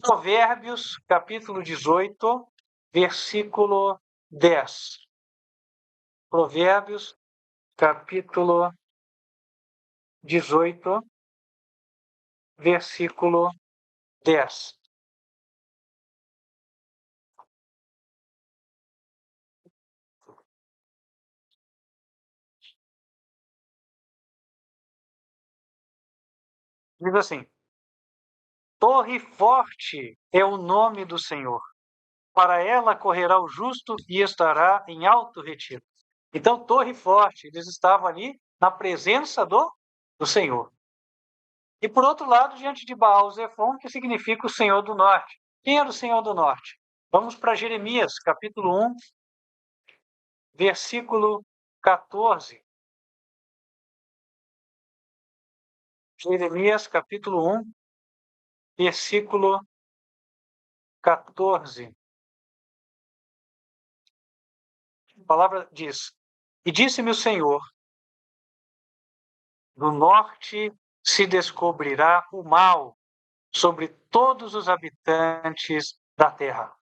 Provérbios, capítulo 18, versículo 10. Provérbios, capítulo 18, versículo 10. Diz assim: Torre forte é o nome do Senhor. Para ela correrá o justo e estará em alto retiro. Então, torre forte, eles estavam ali na presença do Senhor. E por outro lado, diante de Baal-Zefon, que significa o Senhor do Norte. Quem era o Senhor do Norte? Vamos para Jeremias, capítulo 1, versículo 14. Jeremias, capítulo 1, versículo 14. A palavra diz: E disse-me o Senhor, do norte se descobrirá o mal sobre todos os habitantes da terra.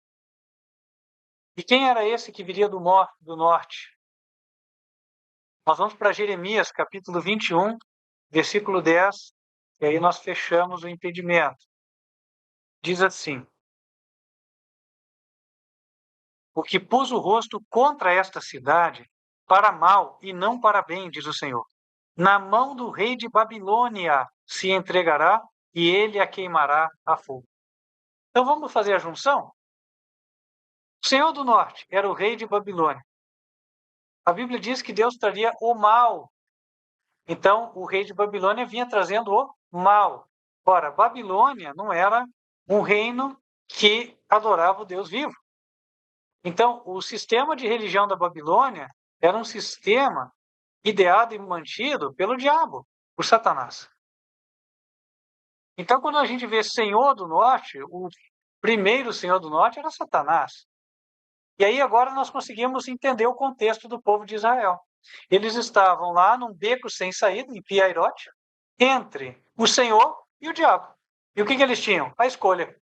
E quem era esse que viria do norte? Nós vamos para Jeremias, capítulo 21, versículo 10, e aí nós fechamos o entendimento. Diz assim: Porque pus o rosto contra esta cidade para mal e não para bem, diz o Senhor. Na mão do rei de Babilônia se entregará e ele a queimará a fogo. Então vamos fazer a junção? O Senhor do Norte era o rei de Babilônia. A Bíblia diz que Deus traria o mal. Então o rei de Babilônia vinha trazendo o mal. Ora, Babilônia não era um reino que adorava o Deus vivo. Então, o sistema de religião da Babilônia era um sistema ideado e mantido pelo diabo, por Satanás. Então, quando a gente vê Senhor do Norte, o primeiro Senhor do Norte era Satanás. E aí agora nós conseguimos entender o contexto do povo de Israel. Eles estavam lá num beco sem saída, em Piairote, entre o Senhor e o diabo. E o que eles tinham? A escolha.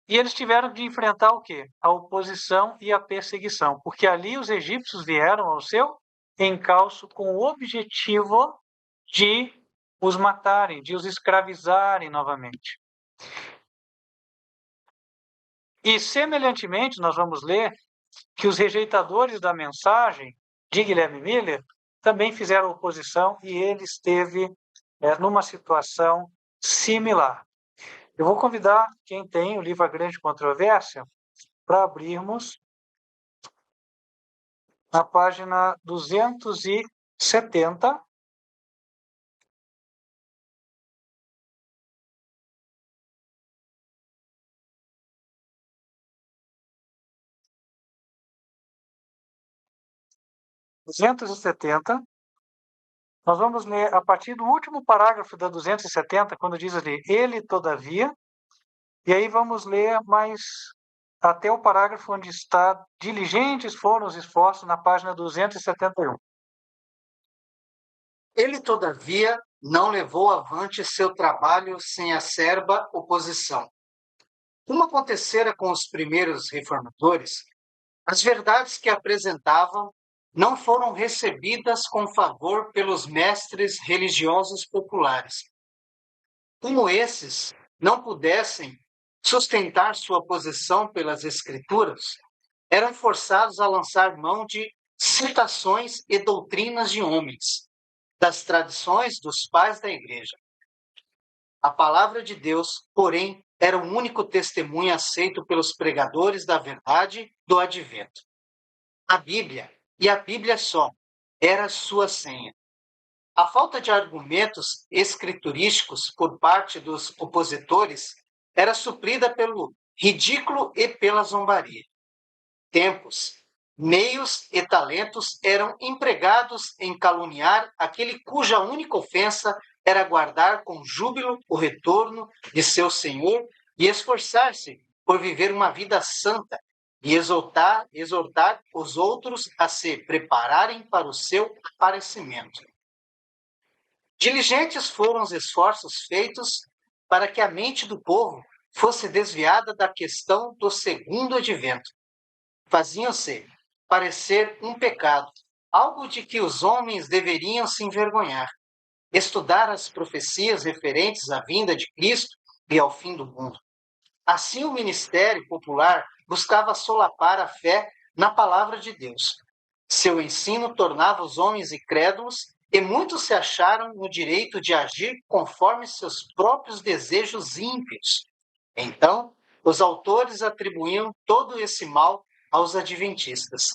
E eles tiveram de enfrentar o quê? A oposição e a perseguição, porque ali os egípcios vieram ao seu encalço com o objetivo de os matarem, de os escravizarem novamente. E, semelhantemente, nós vamos ler que os rejeitadores da mensagem de Guilherme Miller também fizeram oposição e ele esteve numa situação similar. Eu vou convidar quem tem o livro A Grande Controvérsia para abrirmos na página 270. Nós vamos ler a partir do último parágrafo da 270, quando diz ali, ele todavia, e aí vamos ler mais até o parágrafo onde está, diligentes foram os esforços, na página 271. Ele, todavia, não levou avante seu trabalho sem acerba oposição. Como acontecera com os primeiros reformadores, as verdades que apresentavam não foram recebidas com favor pelos mestres religiosos populares. Como esses não pudessem sustentar sua posição pelas Escrituras, eram forçados a lançar mão de citações e doutrinas de homens, das tradições dos pais da Igreja. A palavra de Deus, porém, era o único testemunho aceito pelos pregadores da verdade do advento. A Bíblia, e a Bíblia só, era sua senha. A falta de argumentos escriturísticos por parte dos opositores era suprida pelo ridículo e pela zombaria. Tempos meios e talentos eram empregados em caluniar aquele cuja única ofensa era aguardar com júbilo o retorno de seu Senhor e esforçar-se por viver uma vida santa e exortar os outros a se prepararem para o seu aparecimento. Diligentes foram os esforços feitos para que a mente do povo fosse desviada da questão do segundo advento. Faziam-se parecer um pecado, algo de que os homens deveriam se envergonhar. Estudar as profecias referentes à vinda de Cristo e ao fim do mundo. Assim, o ministério popular buscava solapar a fé na palavra de Deus. Seu ensino tornava os homens incrédulos e muitos se acharam no direito de agir conforme seus próprios desejos ímpios. Então, os autores atribuíam todo esse mal aos adventistas.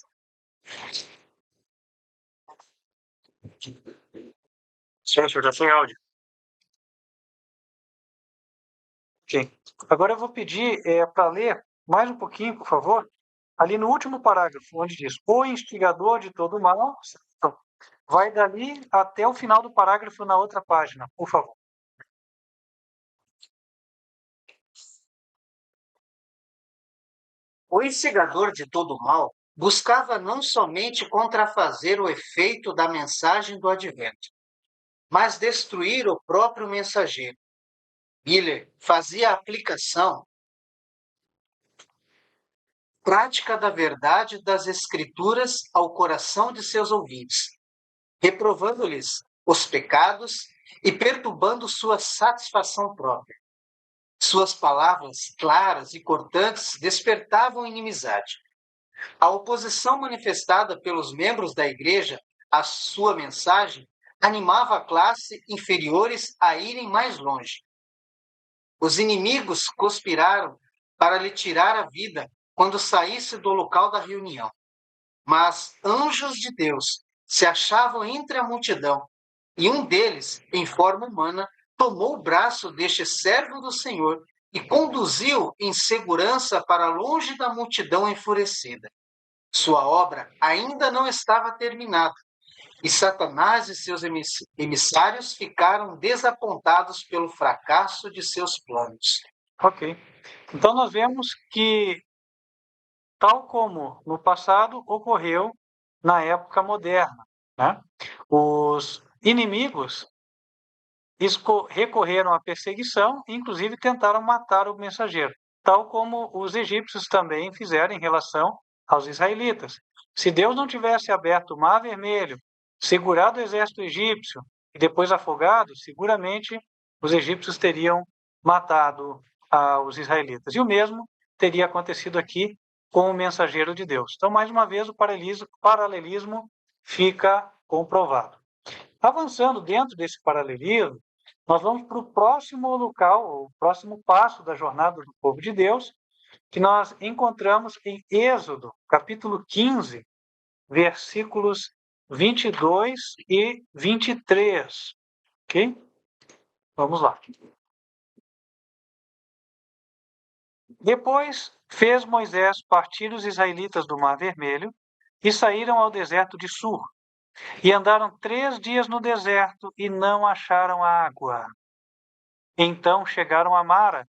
Sim, senhor, já sem áudio. Ok. Agora eu vou pedir para ler mais um pouquinho, por favor, ali no último parágrafo, onde diz: o instigador de todo mal. Então, vai dali até o final do parágrafo na outra página, por favor. O instigador de todo mal buscava não somente contrafazer o efeito da mensagem do advento, mas destruir o próprio mensageiro. Miller fazia a aplicação prática da verdade das Escrituras ao coração de seus ouvintes, reprovando-lhes os pecados e perturbando sua satisfação própria. Suas palavras claras e cortantes despertavam inimizade. A oposição manifestada pelos membros da igreja à sua mensagem animava a classe inferiores a irem mais longe. Os inimigos conspiraram para lhe tirar a vida quando saísse do local da reunião. Mas anjos de Deus se achavam entre a multidão, e um deles, em forma humana, tomou o braço deste servo do Senhor e conduziu em segurança para longe da multidão enfurecida. Sua obra ainda não estava terminada, e Satanás e seus emissários ficaram desapontados pelo fracasso de seus planos. Ok. Então nós vemos que, tal como no passado, ocorreu na época moderna, né? Os inimigos recorreram à perseguição e, inclusive, tentaram matar o mensageiro, tal como os egípcios também fizeram em relação aos israelitas. Se Deus não tivesse aberto o Mar Vermelho, segurado o exército egípcio e depois afogado, seguramente os egípcios teriam matado os israelitas. E o mesmo teria acontecido aqui com o mensageiro de Deus. Então, mais uma vez, o paralelismo fica comprovado. Avançando dentro desse paralelismo, nós vamos para o próximo local, o próximo passo da jornada do povo de Deus, que nós encontramos em Êxodo, capítulo 15, versículos 22 e 23. Ok? Vamos lá. Depois fez Moisés partir os israelitas do Mar Vermelho e saíram ao deserto de Sur. E andaram 3 dias no deserto e não acharam água. Então chegaram a Mara,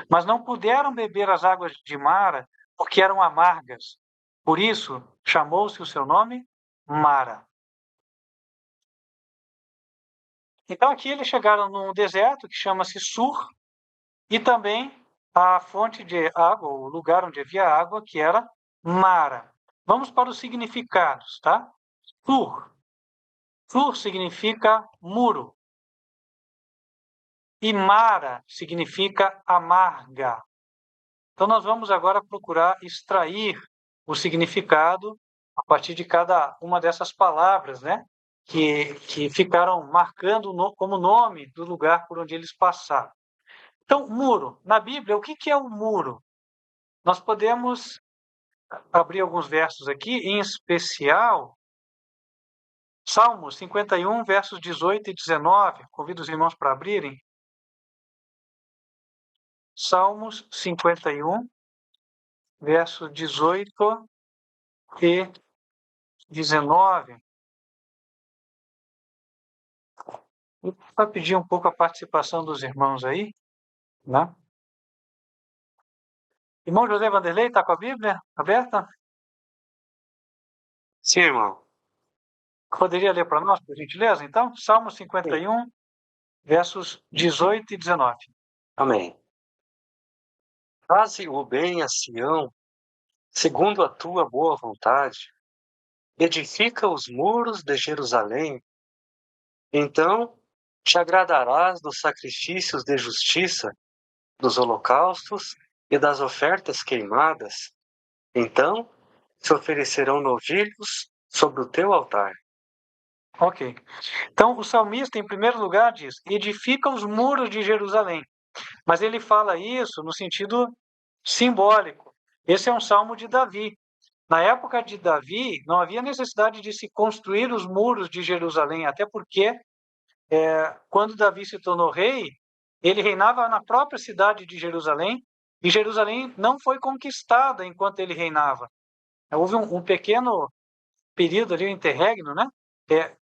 mas não puderam beber as águas de Mara, porque eram amargas. Por isso chamou-se o seu nome Mara. Então aqui eles chegaram num deserto que chama-se Sur, e também a fonte de água, o lugar onde havia água, que era Mara. Vamos para os significados, tá? Sur. Sur significa muro. E Mara significa amarga. Então, nós vamos agora procurar extrair o significado a partir de cada uma dessas palavras, né? Que ficaram marcando como nome do lugar por onde eles passaram. Então, muro. Na Bíblia, o que é um muro? Nós podemos abrir alguns versos aqui, em especial Salmos 51, versos 18 e 19. Convido os irmãos para abrirem. Salmos 51, verso 18 e 19. Para pedir um pouco a participação dos irmãos aí, né? Irmão José Vanderlei, está com a Bíblia aberta? Sim, irmão. Poderia ler para nós, por gentileza? Então, Salmo 51, versos 18 e 19. Amém. Faze o bem a Sião, segundo a tua boa vontade. Edifica os muros de Jerusalém. Então te agradarás dos sacrifícios de justiça, dos holocaustos e das ofertas queimadas. Então se oferecerão novilhos sobre o teu altar. Ok. Então, o salmista, em primeiro lugar, diz: edifica os muros de Jerusalém. Mas ele fala isso no sentido simbólico. Esse é um salmo de Davi. Na época de Davi, não havia necessidade de se construir os muros de Jerusalém, até porque, quando Davi se tornou rei, ele reinava na própria cidade de Jerusalém, e Jerusalém não foi conquistada enquanto ele reinava. Houve um pequeno período ali, um interregno, né?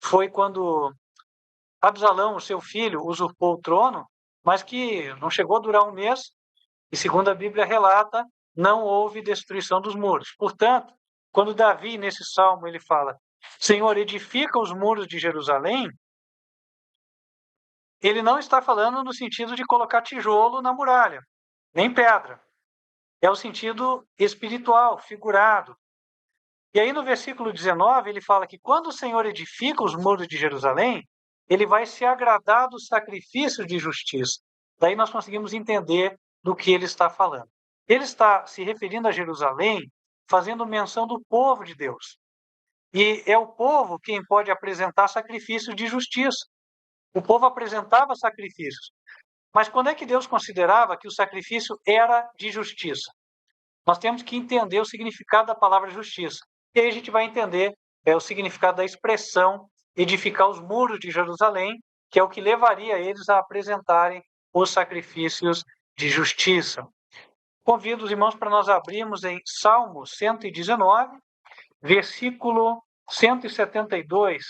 Foi quando Absalão, o seu filho, usurpou o trono, mas que não chegou a durar um mês, e segundo a Bíblia relata, não houve destruição dos muros. Portanto, quando Davi, nesse salmo, ele fala: Senhor, edifica os muros de Jerusalém, ele não está falando no sentido de colocar tijolo na muralha, nem pedra. É o sentido espiritual, figurado. E aí no versículo 19, ele fala que quando o Senhor edifica os muros de Jerusalém, ele vai se agradar do sacrifício de justiça. Daí nós conseguimos entender do que ele está falando. Ele está se referindo a Jerusalém, fazendo menção do povo de Deus. E é o povo quem pode apresentar sacrifícios de justiça. O povo apresentava sacrifícios. Mas quando é que Deus considerava que o sacrifício era de justiça? Nós temos que entender o significado da palavra justiça. E aí a gente vai entender o significado da expressão edificar os muros de Jerusalém, que é o que levaria eles a apresentarem os sacrifícios de justiça. Convido os irmãos para nós abrirmos em Salmo 119, versículo 172.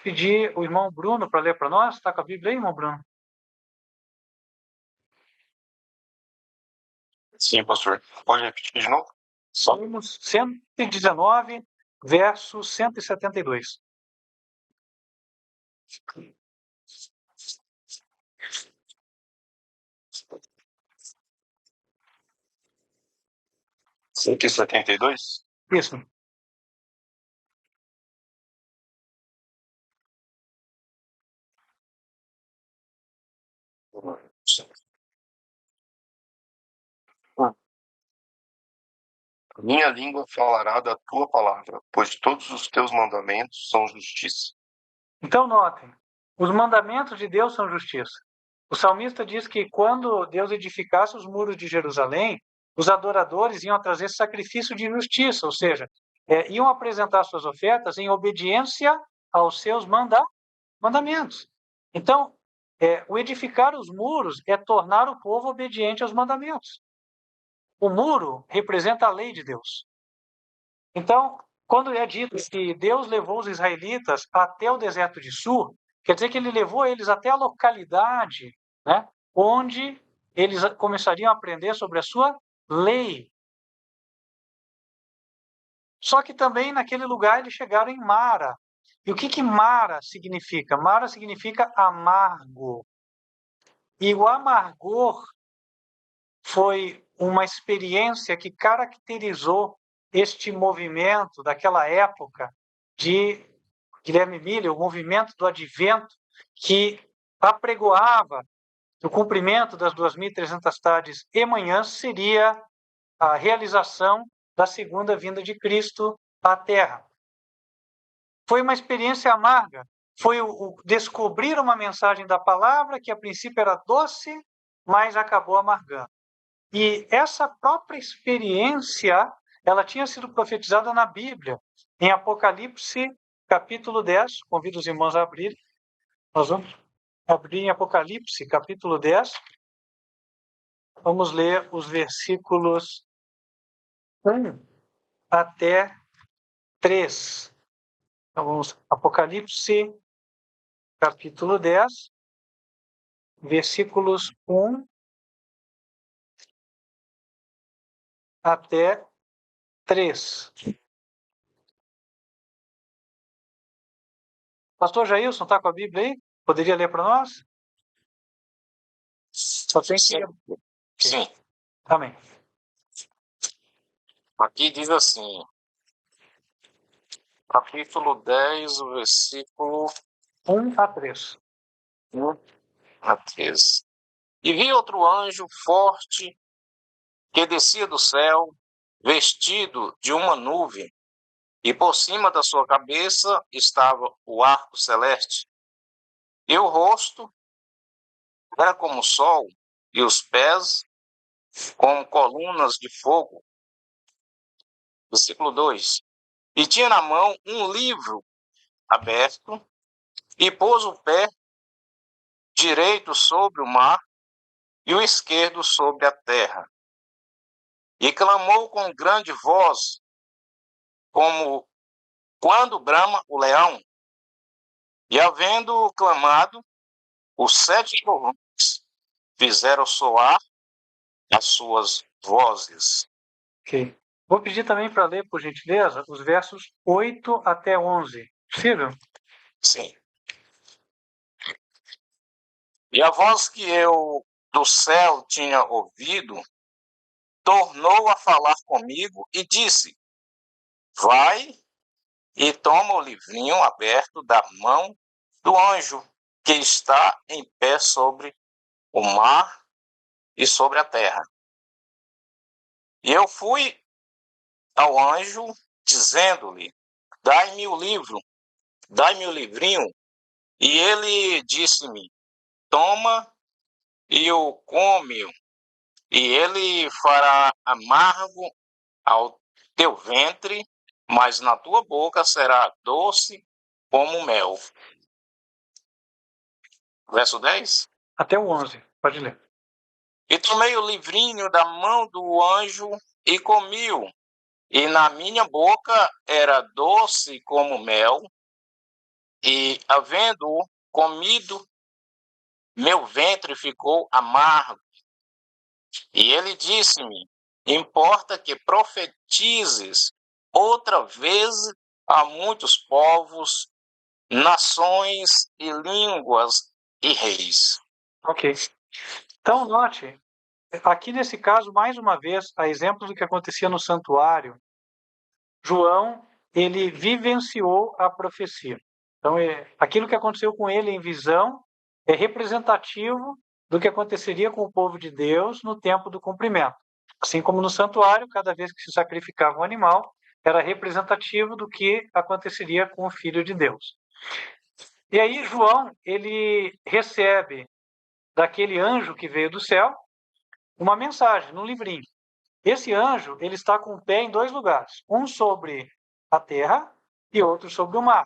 Pedir o irmão Bruno para ler para nós. Está com a Bíblia aí, irmão Bruno? Sim, pastor. Pode repetir de novo? Salmos 119, verso 172. Cento e setenta e dois. Isso. Minha língua falará da tua palavra, pois todos os teus mandamentos são justiça. Então, notem, os mandamentos de Deus são justiça. O salmista diz que quando Deus edificasse os muros de Jerusalém, os adoradores iam trazer sacrifício de justiça, ou seja, iam apresentar suas ofertas em obediência aos seus mandamentos. Então, o edificar os muros é tornar o povo obediente aos mandamentos. O muro representa a lei de Deus. Então, quando é dito que Deus levou os israelitas até o deserto de Sur, quer dizer que ele levou eles até a localidade, né, onde eles começariam a aprender sobre a sua lei. Só que também naquele lugar eles chegaram em Mara. E o que Mara significa? Mara significa amargo. E o amargor foi uma experiência que caracterizou este movimento daquela época de Guilherme Miller, o movimento do advento, que apregoava o cumprimento das 2.300 tardes e manhãs seria a realização da segunda vinda de Cristo à Terra. Foi uma experiência amarga, foi o descobrir uma mensagem da palavra que a princípio era doce, mas acabou amargando. E essa própria experiência, ela tinha sido profetizada na Bíblia, em Apocalipse, capítulo 10. Convido os irmãos a abrir. Nós vamos abrir em Apocalipse, capítulo 10. Vamos ler os versículos 1 até 3. Então vamos, Apocalipse, capítulo 10, versículos 1 até 3. Pastor Jailson, está com a Bíblia aí? Poderia ler para nós? Só tem que... Sim. Amém. Aqui diz assim, capítulo 10, o versículo 1 a 3. 1 a 13. E vi outro anjo forte que descia do céu, vestido de uma nuvem, e por cima da sua cabeça estava o arco celeste. E o rosto era como o sol, e os pés como colunas de fogo. Versículo 2. E tinha na mão um livro aberto, e pôs o pé direito sobre o mar e o esquerdo sobre a terra. E clamou com grande voz, como quando brama o leão. E havendo clamado, os 7 trovões fizeram soar as suas vozes. Ok. Vou pedir também para ler, por gentileza, os versos 8 até 11. Possível? Sim. E a voz que eu do céu tinha ouvido tornou a falar comigo e disse: Vai e toma o livrinho aberto da mão do anjo que está em pé sobre o mar e sobre a terra. E eu fui ao anjo, dizendo-lhe: Dai-me o livro, dai-me o livrinho. E ele disse-me: Toma e o come, e ele fará amargo ao teu ventre, mas na tua boca será doce como mel. Verso 10. Até o 11. Pode ler. E tomei o livrinho da mão do anjo e comi-o, e na minha boca era doce como mel, e havendo-o comido, meu ventre ficou amargo. E ele disse-me: Importa que profetizes outra vez a muitos povos, nações e línguas e reis. Ok. Então, note, aqui nesse caso, mais uma vez, a exemplo do que acontecia no santuário, João, ele vivenciou a profecia. Então, aquilo que aconteceu com ele em visão é representativo do que aconteceria com o povo de Deus no tempo do cumprimento. Assim como no santuário, cada vez que se sacrificava um animal, era representativo do que aconteceria com o Filho de Deus. E aí, João, ele recebe daquele anjo que veio do céu uma mensagem num livrinho. Esse anjo, ele está com o pé em 2 lugares, um sobre a terra e outro sobre o mar,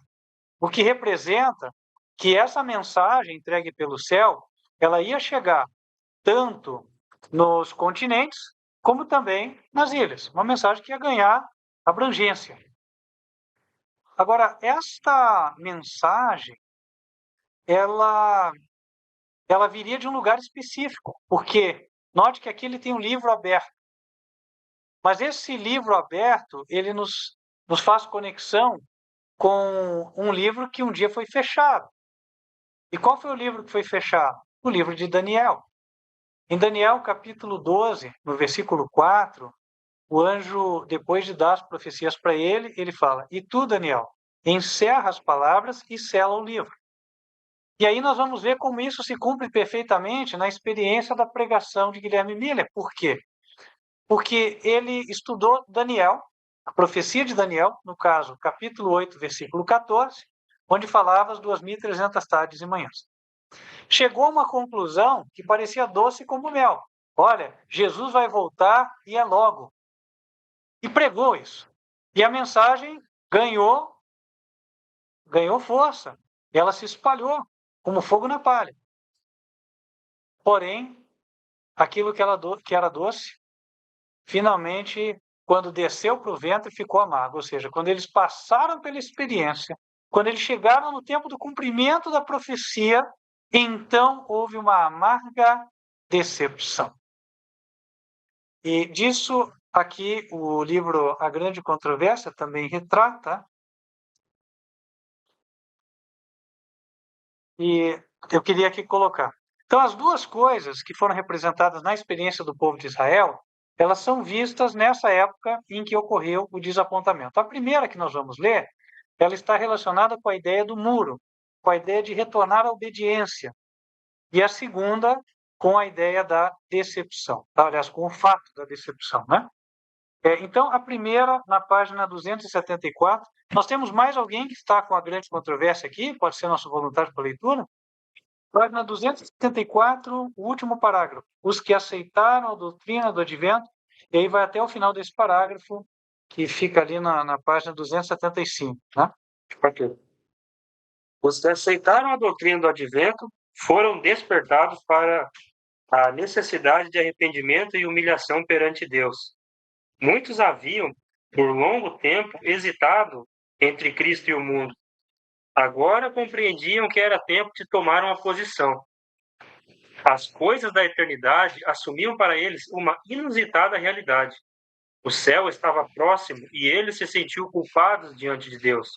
o que representa que essa mensagem entregue pelo céu, ela ia chegar tanto nos continentes como também nas ilhas, uma mensagem que ia ganhar abrangência. Agora, esta mensagem, ela viria de um lugar específico, porque note que aqui ele tem um livro aberto. Mas esse livro aberto, ele nos faz conexão com um livro que um dia foi fechado. E qual foi o livro que foi fechado? O livro de Daniel. Em Daniel, capítulo 12, no versículo 4, o anjo, depois de dar as profecias para ele, ele fala: E tu, Daniel, encerra as palavras e sela o livro. E aí nós vamos ver como isso se cumpre perfeitamente na experiência da pregação de Guilherme Miller. Por quê? Porque ele estudou Daniel, a profecia de Daniel, no caso, capítulo 8, versículo 14, onde falava as 2.300 tardes e manhãs. Chegou a uma conclusão que parecia doce como mel. Olha, Jesus vai voltar e é logo. E pregou isso. E a mensagem ganhou força. E ela se espalhou como fogo na palha. Porém, aquilo que era doce, finalmente quando desceu para o ventre, ficou amargo. Ou seja, quando eles passaram pela experiência, quando eles chegaram no tempo do cumprimento da profecia, então houve uma amarga decepção. E disso aqui o livro A Grande Controvérsia também retrata. E eu queria aqui colocar. Então, as duas coisas que foram representadas na experiência do povo de Israel, elas são vistas nessa época em que ocorreu o desapontamento. A primeira que nós vamos ler, ela está relacionada com a ideia do muro, com a ideia de retornar à obediência. E a segunda, com a ideia da decepção. Tá? Aliás, com o fato da decepção, né? Então, a primeira, na página 274, nós temos mais alguém que está com a grande controvérsia aqui, pode ser nosso voluntário para leitura? Página 274, o último parágrafo. Os que aceitaram a doutrina do advento, e aí vai até o final desse parágrafo, que fica ali na página 275. Né? Os que aceitaram a doutrina do advento foram despertados para a necessidade de arrependimento e humilhação perante Deus. Muitos haviam, por longo tempo, hesitado entre Cristo e o mundo. Agora compreendiam que era tempo de tomar uma posição. As coisas da eternidade assumiam para eles uma inusitada realidade. O céu estava próximo e eles se sentiam culpados diante de Deus.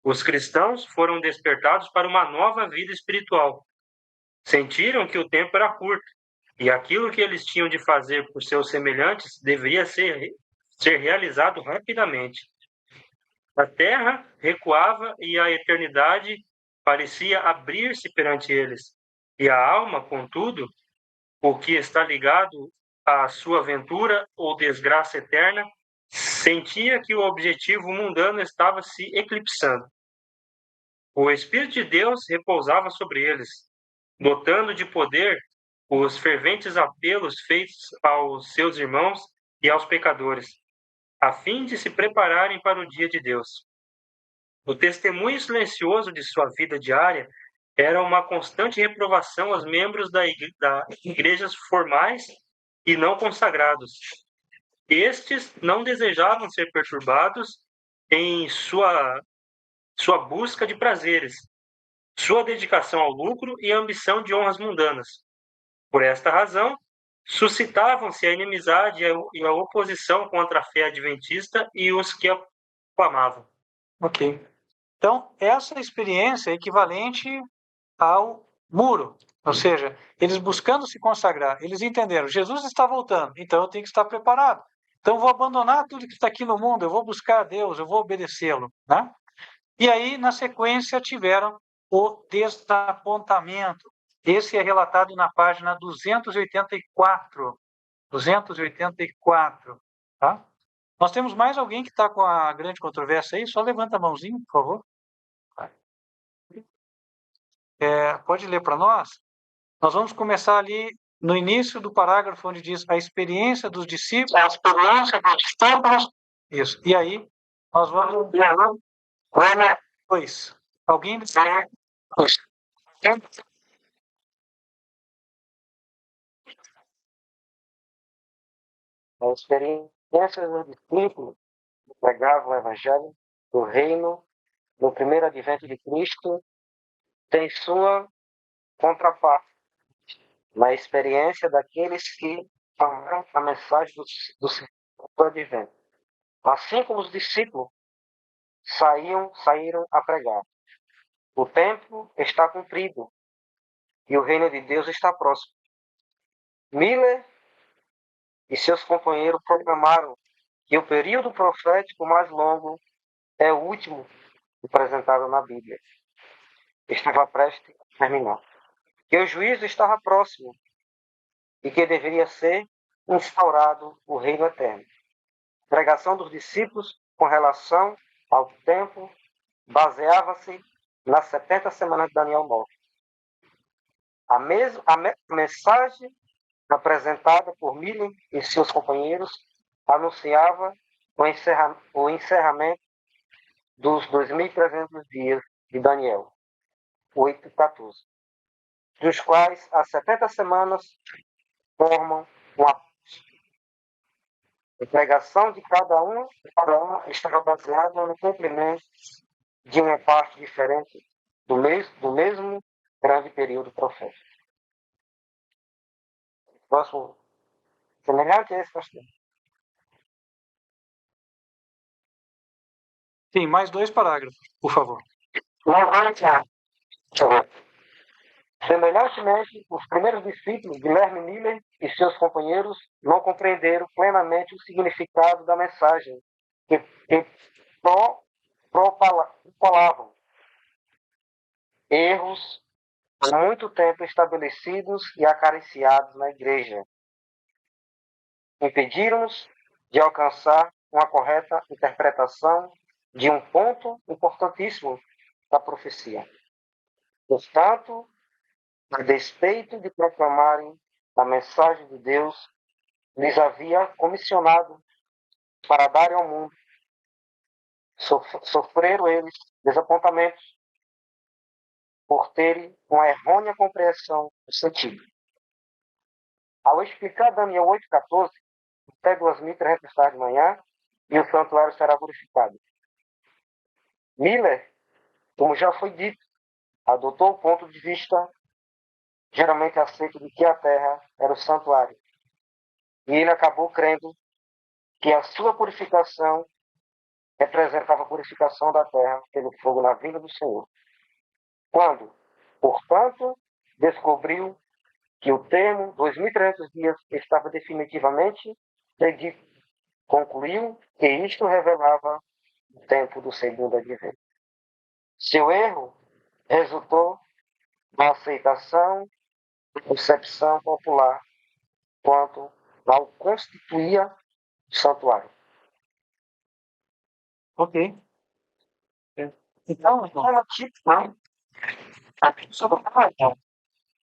Os cristãos foram despertados para uma nova vida espiritual. Sentiram que o tempo era curto e aquilo que eles tinham de fazer por seus semelhantes deveria ser realizado rapidamente. A terra recuava e a eternidade parecia abrir-se perante eles. E a alma, contudo, o que está ligado à sua aventura ou desgraça eterna, sentia que o objetivo mundano estava se eclipsando. O Espírito de Deus repousava sobre eles, dotando de poder os ferventes apelos feitos aos seus irmãos e aos pecadores, a fim de se prepararem para o dia de Deus. O testemunho silencioso de sua vida diária era uma constante reprovação aos membros das igrejas formais e não consagrados. Estes não desejavam ser perturbados em sua busca de prazeres, sua dedicação ao lucro e a ambição de honras mundanas. Por esta razão, suscitavam-se a inimizade e a oposição contra a fé adventista e os que a amavam. Ok. Então, essa experiência é equivalente ao muro. Ou seja, eles buscando se consagrar, eles entenderam, Jesus está voltando, então eu tenho que estar preparado. Então, eu vou abandonar tudo que está aqui no mundo, eu vou buscar a Deus, eu vou obedecê-lo. Né? E aí, na sequência, tiveram o desapontamento. Esse é relatado na página 284. 284. Tá? Nós temos mais alguém que está com a grande controvérsia aí? Só levanta a mãozinha, por favor. Pode ler para nós? Nós vamos começar ali no início do parágrafo, onde diz a experiência dos discípulos. A experiência dos discípulos. Isso. E aí, nós vamos. Pois. Alguém. A experiência dos discípulos que pregavam o Evangelho do Reino no primeiro advento de Cristo tem sua contraparte na experiência daqueles que falaram a mensagem do advento. Assim como os discípulos saíram a pregar. O tempo está cumprido e o reino de Deus está próximo. Miller e seus companheiros proclamaram que o período profético mais longo é o último apresentado na Bíblia. Estava prestes a terminar. Que o juízo estava próximo e que deveria ser instaurado o reino eterno. A pregação dos discípulos com relação ao tempo baseava-se nas 70 semanas de Daniel 9. A mensagem apresentada por Miller e seus companheiros anunciava o encerramento dos 2.300 dias de Daniel 8:14, dos quais as 70 semanas formam uma. A pregação de cada um estava baseada no cumprimento de uma parte diferente do mesmo grande período profético. Próximo, semelhante a esse, pastor. Sim, mais 2 parágrafos, por favor. Semelhantemente, os primeiros discípulos, Guilherme Miller e seus companheiros, não compreenderam plenamente o significado da mensagem que propalavam. Erros há muito tempo estabelecidos e acariciados na igreja impediram-nos de alcançar uma correta interpretação de um ponto importantíssimo da profecia. Portanto, a despeito de proclamarem a mensagem de Deus, lhes havia comissionado para darem ao mundo, sofreram eles desapontamentos por terem uma errônea compreensão do sentido. Ao explicar Daniel 8,14, até 2.300 tarde de manhã, e o santuário será glorificado. Miller, como já foi dito, adotou o ponto de vista geralmente aceito de que a terra era o santuário. E ele acabou crendo que a sua purificação representava a purificação da terra pelo fogo na vinda do Senhor. Quando, portanto, descobriu que o termo 2.300 dias estava definitivamente predito, concluiu que isto revelava o tempo do segundo advento. Seu erro resultou na aceitação e concepção popular quanto ao constituía o santuário. Ok. Então,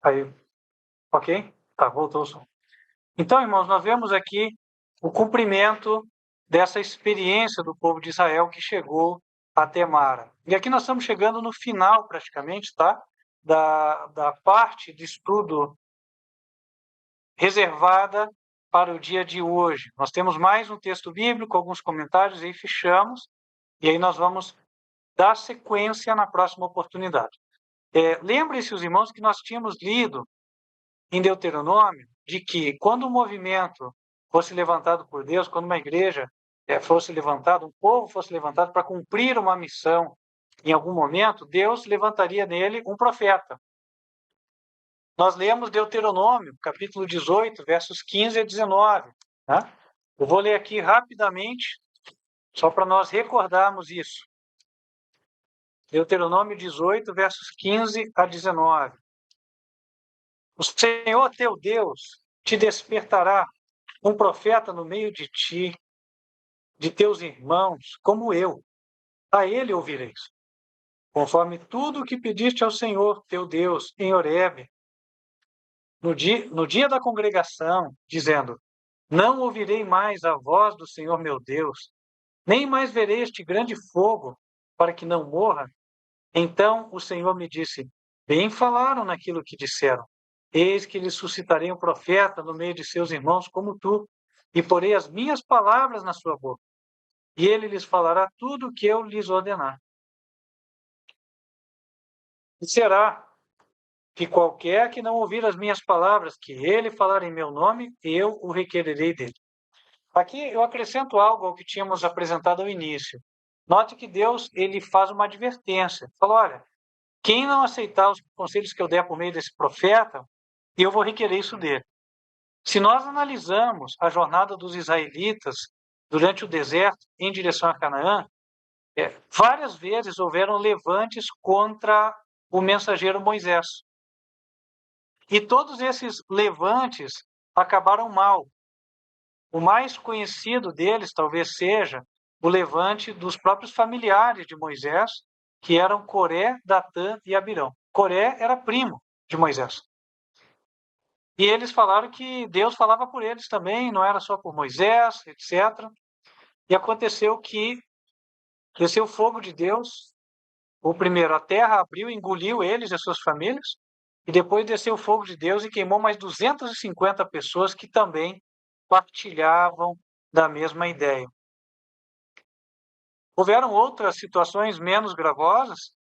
aí, ok? Tá, voltou o som. Então, irmãos, nós vemos aqui o cumprimento dessa experiência do povo de Israel que chegou até Mara. E aqui nós estamos chegando no final, praticamente, tá? Da parte de estudo reservada para o dia de hoje. Nós temos mais um texto bíblico, alguns comentários, e aí fechamos. E aí nós vamos dar sequência na próxima oportunidade. Lembrem-se, os irmãos, que nós tínhamos lido em Deuteronômio de que quando um movimento fosse levantado por Deus, quando uma igreja fosse levantada, um povo fosse levantado para cumprir uma missão em algum momento, Deus levantaria nele um profeta. Nós lemos Deuteronômio, capítulo 18, versos 15 a 19. Tá? Eu vou ler aqui rapidamente, só para nós recordarmos isso. Deuteronômio 18, versos 15 a 19. O Senhor teu Deus te despertará um profeta no meio de ti, de teus irmãos, como eu. A ele ouvireis, conforme tudo o que pediste ao Senhor teu Deus em Horebe, no dia da congregação, dizendo: não ouvirei mais a voz do Senhor meu Deus, nem mais verei este grande fogo, para que não morra. Então o Senhor me disse: bem falaram naquilo que disseram. Eis que lhes suscitarei um profeta no meio de seus irmãos como tu, e porei as minhas palavras na sua boca, e ele lhes falará tudo o que eu lhes ordenar. E será que qualquer que não ouvir as minhas palavras, que ele falar em meu nome, eu o requererei dele. Aqui eu acrescento algo ao que tínhamos apresentado ao início. Note que Deus ele faz uma advertência. Fala, olha, quem não aceitar os conselhos que eu der por meio desse profeta, eu vou requerer isso dele. Se nós analisamos a jornada dos israelitas durante o deserto em direção a Canaã, várias vezes houveram levantes contra o mensageiro Moisés. E todos esses levantes acabaram mal. O mais conhecido deles talvez seja o levante dos próprios familiares de Moisés, que eram Coré, Datã e Abirão. Coré era primo de Moisés. E eles falaram que Deus falava por eles também, não era só por Moisés, etc. E aconteceu que desceu o fogo de Deus. O primeiro, a terra abriu, engoliu eles e as suas famílias. E depois desceu o fogo de Deus e queimou mais 250 pessoas que também partilhavam da mesma ideia. Houveram outras situações menos gravosas.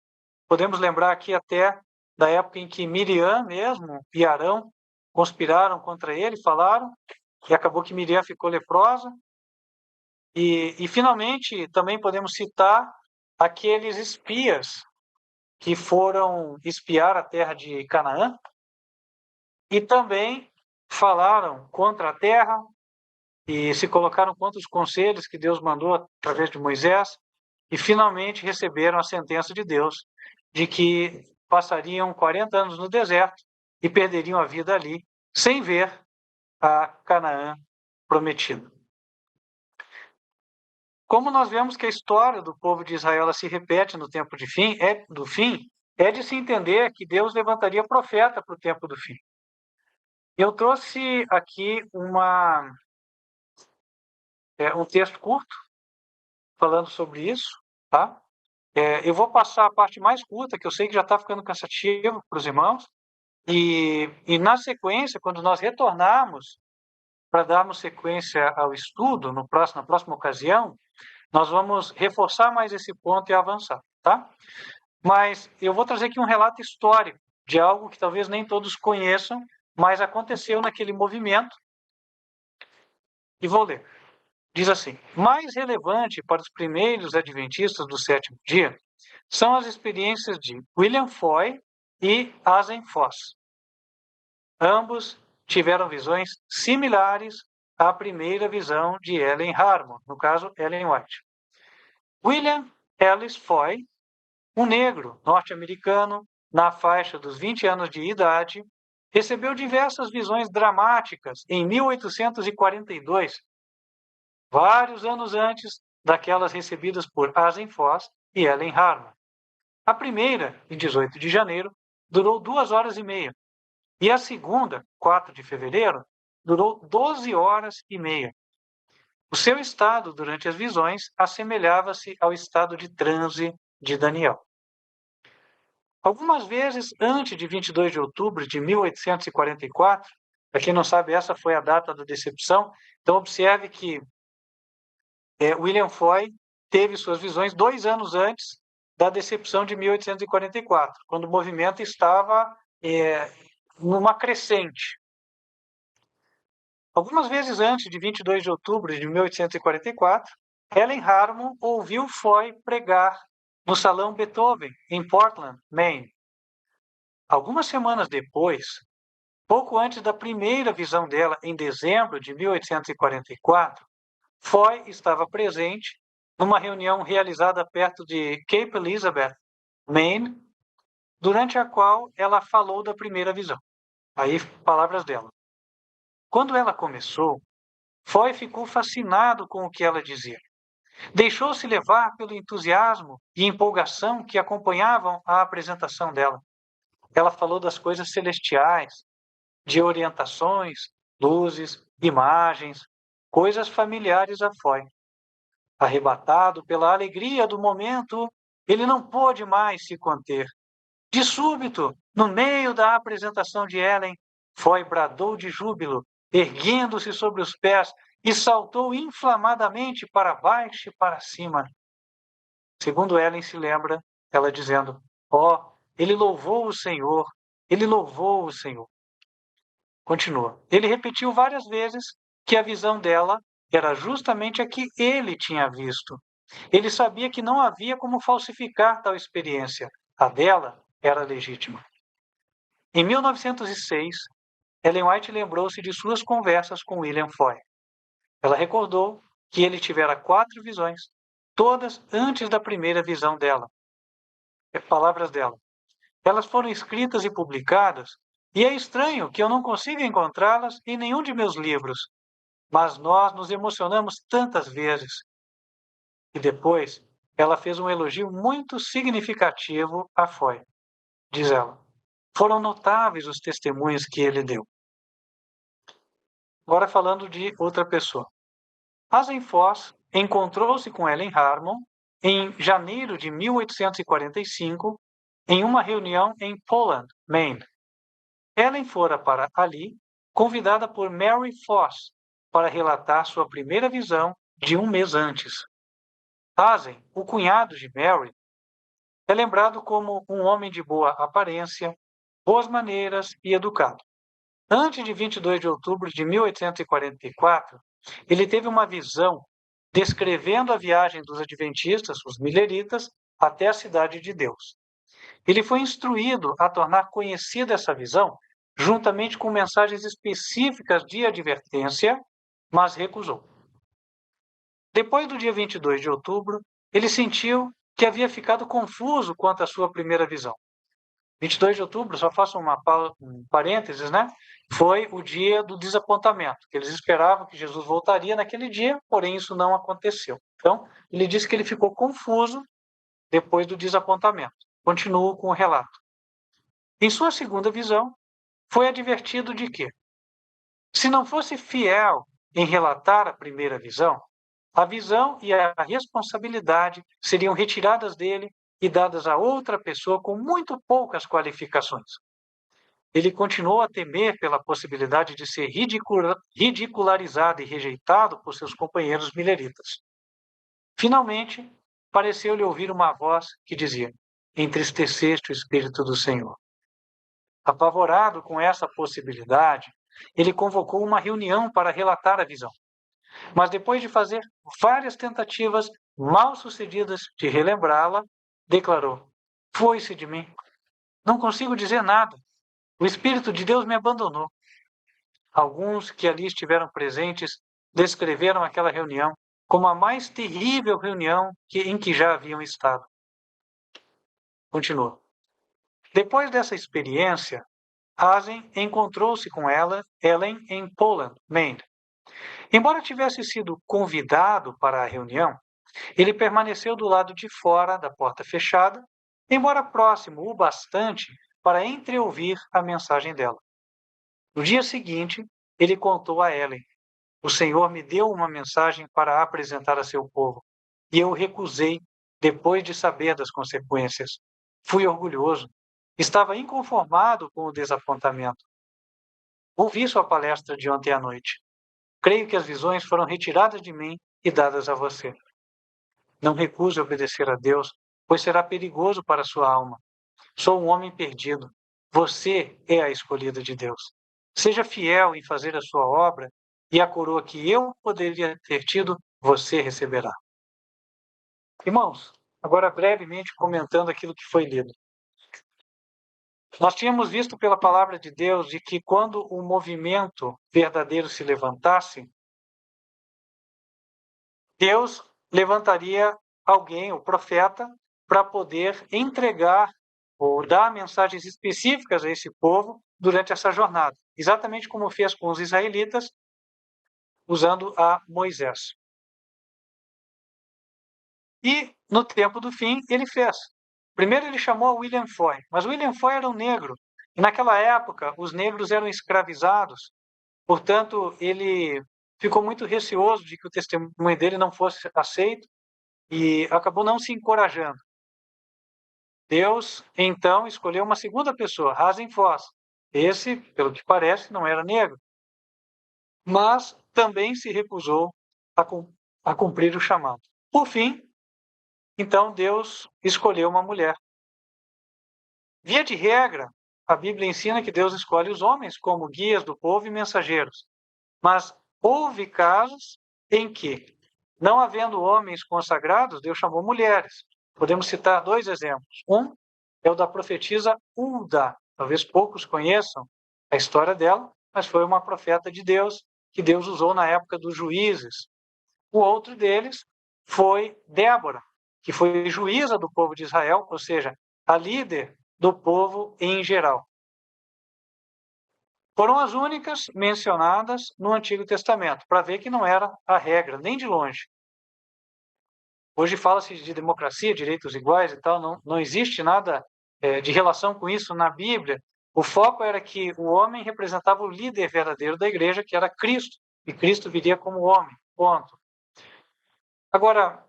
Podemos lembrar aqui até da época em que Miriam mesmo e Arão conspiraram contra ele, falaram, e acabou que Miriam ficou leprosa. E finalmente, também podemos citar aqueles espias que foram espiar a terra de Canaã e também falaram contra a terra e se colocaram contra os conselhos que Deus mandou através de Moisés e finalmente receberam a sentença de Deus de que passariam 40 anos no deserto e perderiam a vida ali, sem ver a Canaã prometida. Como nós vemos que a história do povo de Israel se repete no tempo do fim, é de se entender que Deus levantaria profeta para o tempo do fim. Eu trouxe aqui um texto curto falando sobre isso, tá? Eu vou passar a parte mais curta, que eu sei que já está ficando cansativo para os irmãos, e na sequência, quando nós retornarmos para darmos sequência ao estudo, na próxima ocasião, nós vamos reforçar mais esse ponto e avançar, tá? Mas eu vou trazer aqui um relato histórico de algo que talvez nem todos conheçam, mas aconteceu naquele movimento. E vou ler. Diz assim: mais relevante para os primeiros adventistas do sétimo dia são as experiências de William Foy e Asen Foss. Ambos tiveram visões similares à primeira visão de Ellen Harmon, no caso, Ellen White. William Ellis Foy, um negro norte-americano na faixa dos 20 anos de idade, recebeu diversas visões dramáticas em 1842, vários anos antes daquelas recebidas por Asen Foss e Ellen Harmon. A primeira, em 18 de janeiro, durou 2 horas e meia, e a segunda, 4 de fevereiro, durou 12 horas e meia. O seu estado durante as visões assemelhava-se ao estado de transe de Daniel. Algumas vezes antes de 22 de outubro de 1844, para quem não sabe, essa foi a data da decepção, então observe que William Foy teve suas visões 2 anos antes da decepção de 1844, quando o movimento estava numa crescente. Algumas vezes antes de 22 de outubro de 1844, Ellen Harmon ouviu Foy pregar no Salão Beethoven, em Portland, Maine. Algumas semanas depois, pouco antes da primeira visão dela, em dezembro de 1844, Foy estava presente numa reunião realizada perto de Cape Elizabeth, Maine, durante a qual ela falou da primeira visão. Aí, palavras dela. Quando ela começou, Foy ficou fascinado com o que ela dizia. Deixou-se levar pelo entusiasmo e empolgação que acompanhavam a apresentação dela. Ela falou das coisas celestiais, de orientações, luzes, imagens, coisas familiares a Foy. Arrebatado pela alegria do momento, ele não pôde mais se conter. De súbito, no meio da apresentação de Ellen, Foy bradou de júbilo, erguendo-se sobre os pés e saltou inflamadamente para baixo e para cima. Segundo Ellen se lembra, ela dizendo: ele louvou o Senhor, ele louvou o Senhor. Continua. Ele repetiu várias vezes que a visão dela era justamente a que ele tinha visto. Ele sabia que não havia como falsificar tal experiência. A dela era legítima. Em 1906, Ellen White lembrou-se de suas conversas com William Foy. Ela recordou que ele tivera 4 visões, todas antes da primeira visão dela. Palavras dela. Elas foram escritas e publicadas, e é estranho que eu não consiga encontrá-las em nenhum de meus livros, mas nós nos emocionamos tantas vezes. E depois, ela fez um elogio muito significativo a Foy. Diz ela: foram notáveis os testemunhos que ele deu. Agora falando de outra pessoa. Asen Foss encontrou-se com Ellen Harmon em janeiro de 1845 em uma reunião em Poland, Maine. Ellen fora para ali convidada por Mary Foss, para relatar sua primeira visão de um mês antes. Hazen, o cunhado de Mary, é lembrado como um homem de boa aparência, boas maneiras e educado. Antes de 22 de outubro de 1844, ele teve uma visão descrevendo a viagem dos adventistas, os mileritas, até a cidade de Deus. Ele foi instruído a tornar conhecida essa visão, juntamente com mensagens específicas de advertência, mas recusou. Depois do dia 22 de outubro, ele sentiu que havia ficado confuso quanto à sua primeira visão. 22 de outubro, só faço um parênteses, né? Foi o dia do desapontamento, que eles esperavam que Jesus voltaria naquele dia, porém isso não aconteceu. Então, ele disse que ele ficou confuso depois do desapontamento. Continuo com o relato. Em sua segunda visão, foi advertido de que, se não fosse fiel em relatar a primeira visão, a visão e a responsabilidade seriam retiradas dele e dadas a outra pessoa com muito poucas qualificações. Ele continuou a temer pela possibilidade de ser ridicularizado e rejeitado por seus companheiros mileritas. Finalmente, pareceu-lhe ouvir uma voz que dizia: entristeceste o Espírito do Senhor. Apavorado com essa possibilidade, ele convocou uma reunião para relatar a visão. Mas depois de fazer várias tentativas mal sucedidas de relembrá-la, declarou: foi-se de mim. Não consigo dizer nada. O Espírito de Deus me abandonou. Alguns que ali estiveram presentes descreveram aquela reunião como a mais terrível reunião em que já haviam estado. Continua. Depois dessa experiência, Hazen encontrou-se com Ellen em Poland, Maine. Embora tivesse sido convidado para a reunião, ele permaneceu do lado de fora da porta fechada, embora próximo o bastante para entreouvir a mensagem dela. No dia seguinte, ele contou a Ellen: o Senhor me deu uma mensagem para apresentar a seu povo, e eu recusei depois de saber das consequências. Fui orgulhoso. Estava inconformado com o desapontamento. Ouvi sua palestra de ontem à noite. Creio que as visões foram retiradas de mim e dadas a você. Não recuse obedecer a Deus, pois será perigoso para sua alma. Sou um homem perdido. Você é a escolhida de Deus. Seja fiel em fazer a sua obra, e a coroa que eu poderia ter tido, você receberá. Irmãos, agora brevemente comentando aquilo que foi lido. Nós tínhamos visto pela palavra de Deus de que quando o movimento verdadeiro se levantasse, Deus levantaria alguém, o profeta, para poder entregar ou dar mensagens específicas a esse povo durante essa jornada, exatamente como fez com os israelitas, usando a Moisés. E, no tempo do fim, ele fez. Primeiro ele chamou a William Foy, mas William Foy era um negro, e naquela época os negros eram escravizados, portanto, ele ficou muito receoso de que o testemunho dele não fosse aceito e acabou não se encorajando. Deus, então, escolheu uma segunda pessoa, Hazen Foss. Esse, pelo que parece, não era negro, mas também se recusou a cumprir o chamado. Por fim, então, Deus escolheu uma mulher. Via de regra, a Bíblia ensina que Deus escolhe os homens como guias do povo e mensageiros. Mas houve casos em que, não havendo homens consagrados, Deus chamou mulheres. Podemos citar dois exemplos. Um é o da profetisa Hulda. Talvez poucos conheçam a história dela, mas foi uma profeta de Deus que Deus usou na época dos juízes. O outro deles foi Débora, que foi juíza do povo de Israel, ou seja, a líder do povo em geral. Foram as únicas mencionadas no Antigo Testamento, para ver que não era a regra, nem de longe. Hoje fala-se de democracia, direitos iguais e tal, não existe nada de relação com isso na Bíblia. O foco era que o homem representava o líder verdadeiro da igreja, que era Cristo, e Cristo viria como homem, ponto. Agora,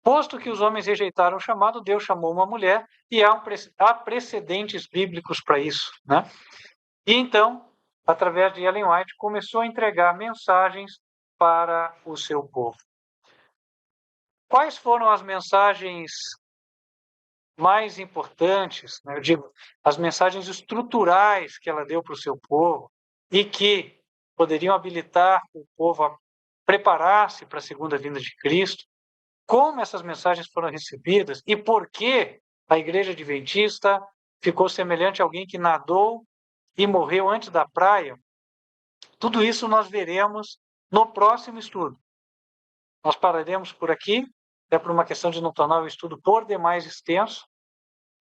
posto que os homens rejeitaram o chamado, Deus chamou uma mulher, e há precedentes bíblicos para isso, né? E então, através de Ellen White, começou a entregar mensagens para o seu povo. Quais foram as mensagens mais importantes, né? Eu digo, as mensagens estruturais que ela deu para o seu povo e que poderiam habilitar o povo a preparar-se para a segunda vinda de Cristo? Como essas mensagens foram recebidas e por que a Igreja Adventista ficou semelhante a alguém que nadou e morreu antes da praia? Tudo isso nós veremos no próximo estudo. Nós pararemos por aqui, é por uma questão de não tornar o estudo por demais extenso,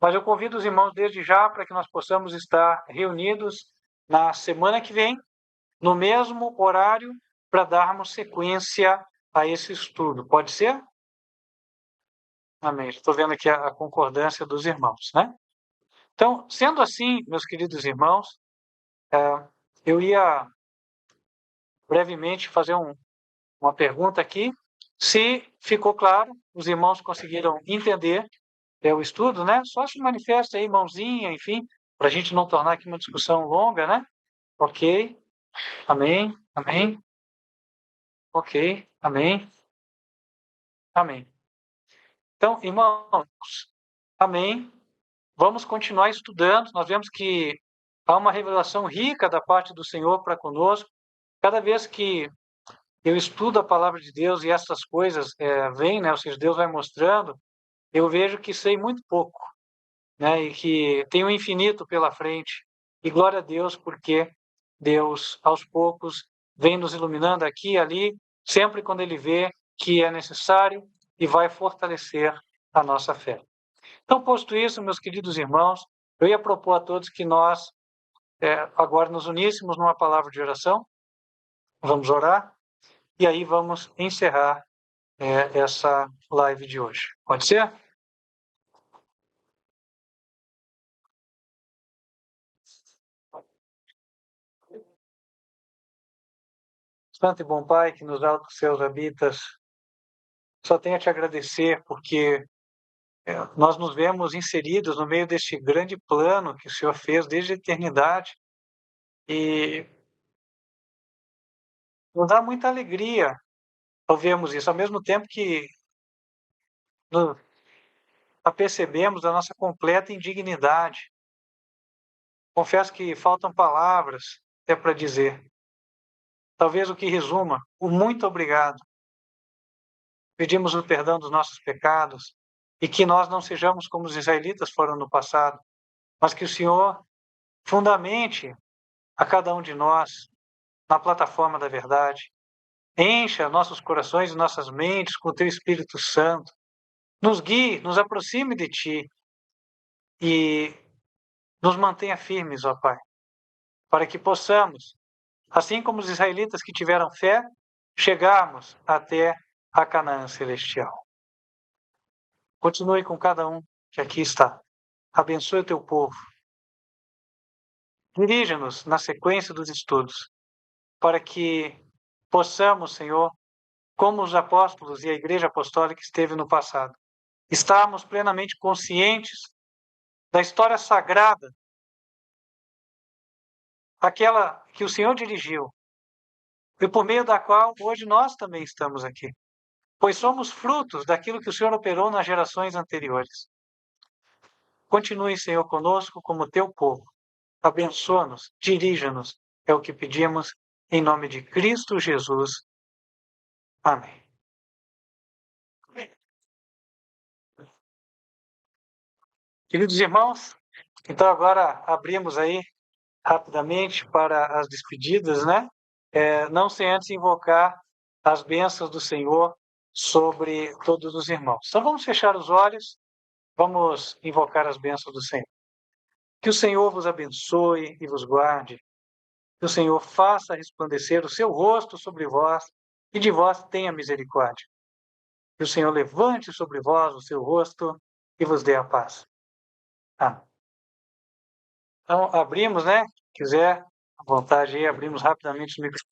mas eu convido os irmãos desde já para que nós possamos estar reunidos na semana que vem, no mesmo horário, para darmos sequência a esse estudo. Pode ser? Amém. Estou vendo aqui a concordância dos irmãos, né? Então, sendo assim, meus queridos irmãos, eu ia brevemente fazer uma pergunta aqui. Se ficou claro, os irmãos conseguiram entender o estudo, né? Só se manifesta aí, mãozinha, enfim, para a gente não tornar aqui uma discussão longa, né? Ok. Amém. Amém. Ok. Amém. Amém. Então, irmãos, amém. Vamos continuar estudando. Nós vemos que há uma revelação rica da parte do Senhor para conosco. Cada vez que eu estudo a palavra de Deus e essas coisas vêm, né? Ou seja, Deus vai mostrando, eu vejo que sei muito pouco, né? E que tem o infinito pela frente. E glória a Deus, porque Deus, aos poucos, vem nos iluminando aqui e ali, sempre quando Ele vê que é necessário e vai fortalecer a nossa fé. Então, posto isso, meus queridos irmãos, eu ia propor a todos que nós agora nos uníssemos numa palavra de oração. Vamos orar e aí vamos encerrar essa live de hoje. Pode ser? Santo e bom Pai, que nos altos céus habitas, só tenho a te agradecer porque nós nos vemos inseridos no meio deste grande plano que o Senhor fez desde a eternidade e nos dá muita alegria ao vermos isso, ao mesmo tempo que nos apercebemos da nossa completa indignidade. Confesso que faltam palavras até para dizer. Talvez o que resuma o muito obrigado. Pedimos o perdão dos nossos pecados e que nós não sejamos como os israelitas foram no passado, mas que o Senhor fundamente a cada um de nós na plataforma da verdade. Encha nossos corações e nossas mentes com o Teu Espírito Santo. Nos guie, nos aproxime de Ti e nos mantenha firmes, ó Pai, para que possamos, assim como os israelitas que tiveram fé, chegarmos até a Canaã celestial. Continue com cada um que aqui está. Abençoe o Teu povo. Dirija-nos na sequência dos estudos, para que possamos, Senhor, como os apóstolos e a Igreja Apostólica esteve no passado, estarmos plenamente conscientes da história sagrada, aquela que o Senhor dirigiu, e por meio da qual hoje nós também estamos aqui, pois somos frutos daquilo que o Senhor operou nas gerações anteriores. Continue, Senhor, conosco como teu povo. Abençoa-nos, dirija-nos, é o que pedimos, em nome de Cristo Jesus. Amém. Queridos irmãos, então agora abrimos aí rapidamente para as despedidas, né? Não sem antes invocar as bênçãos do Senhor sobre todos os irmãos. Então vamos fechar os olhos, vamos invocar as bênçãos do Senhor. Que o Senhor vos abençoe e vos guarde. Que o Senhor faça resplandecer o seu rosto sobre vós e de vós tenha misericórdia. Que o Senhor levante sobre vós o seu rosto e vos dê a paz. Amém. Então abrimos, né? Quiser, à vontade aí, abrimos rapidamente o microfone.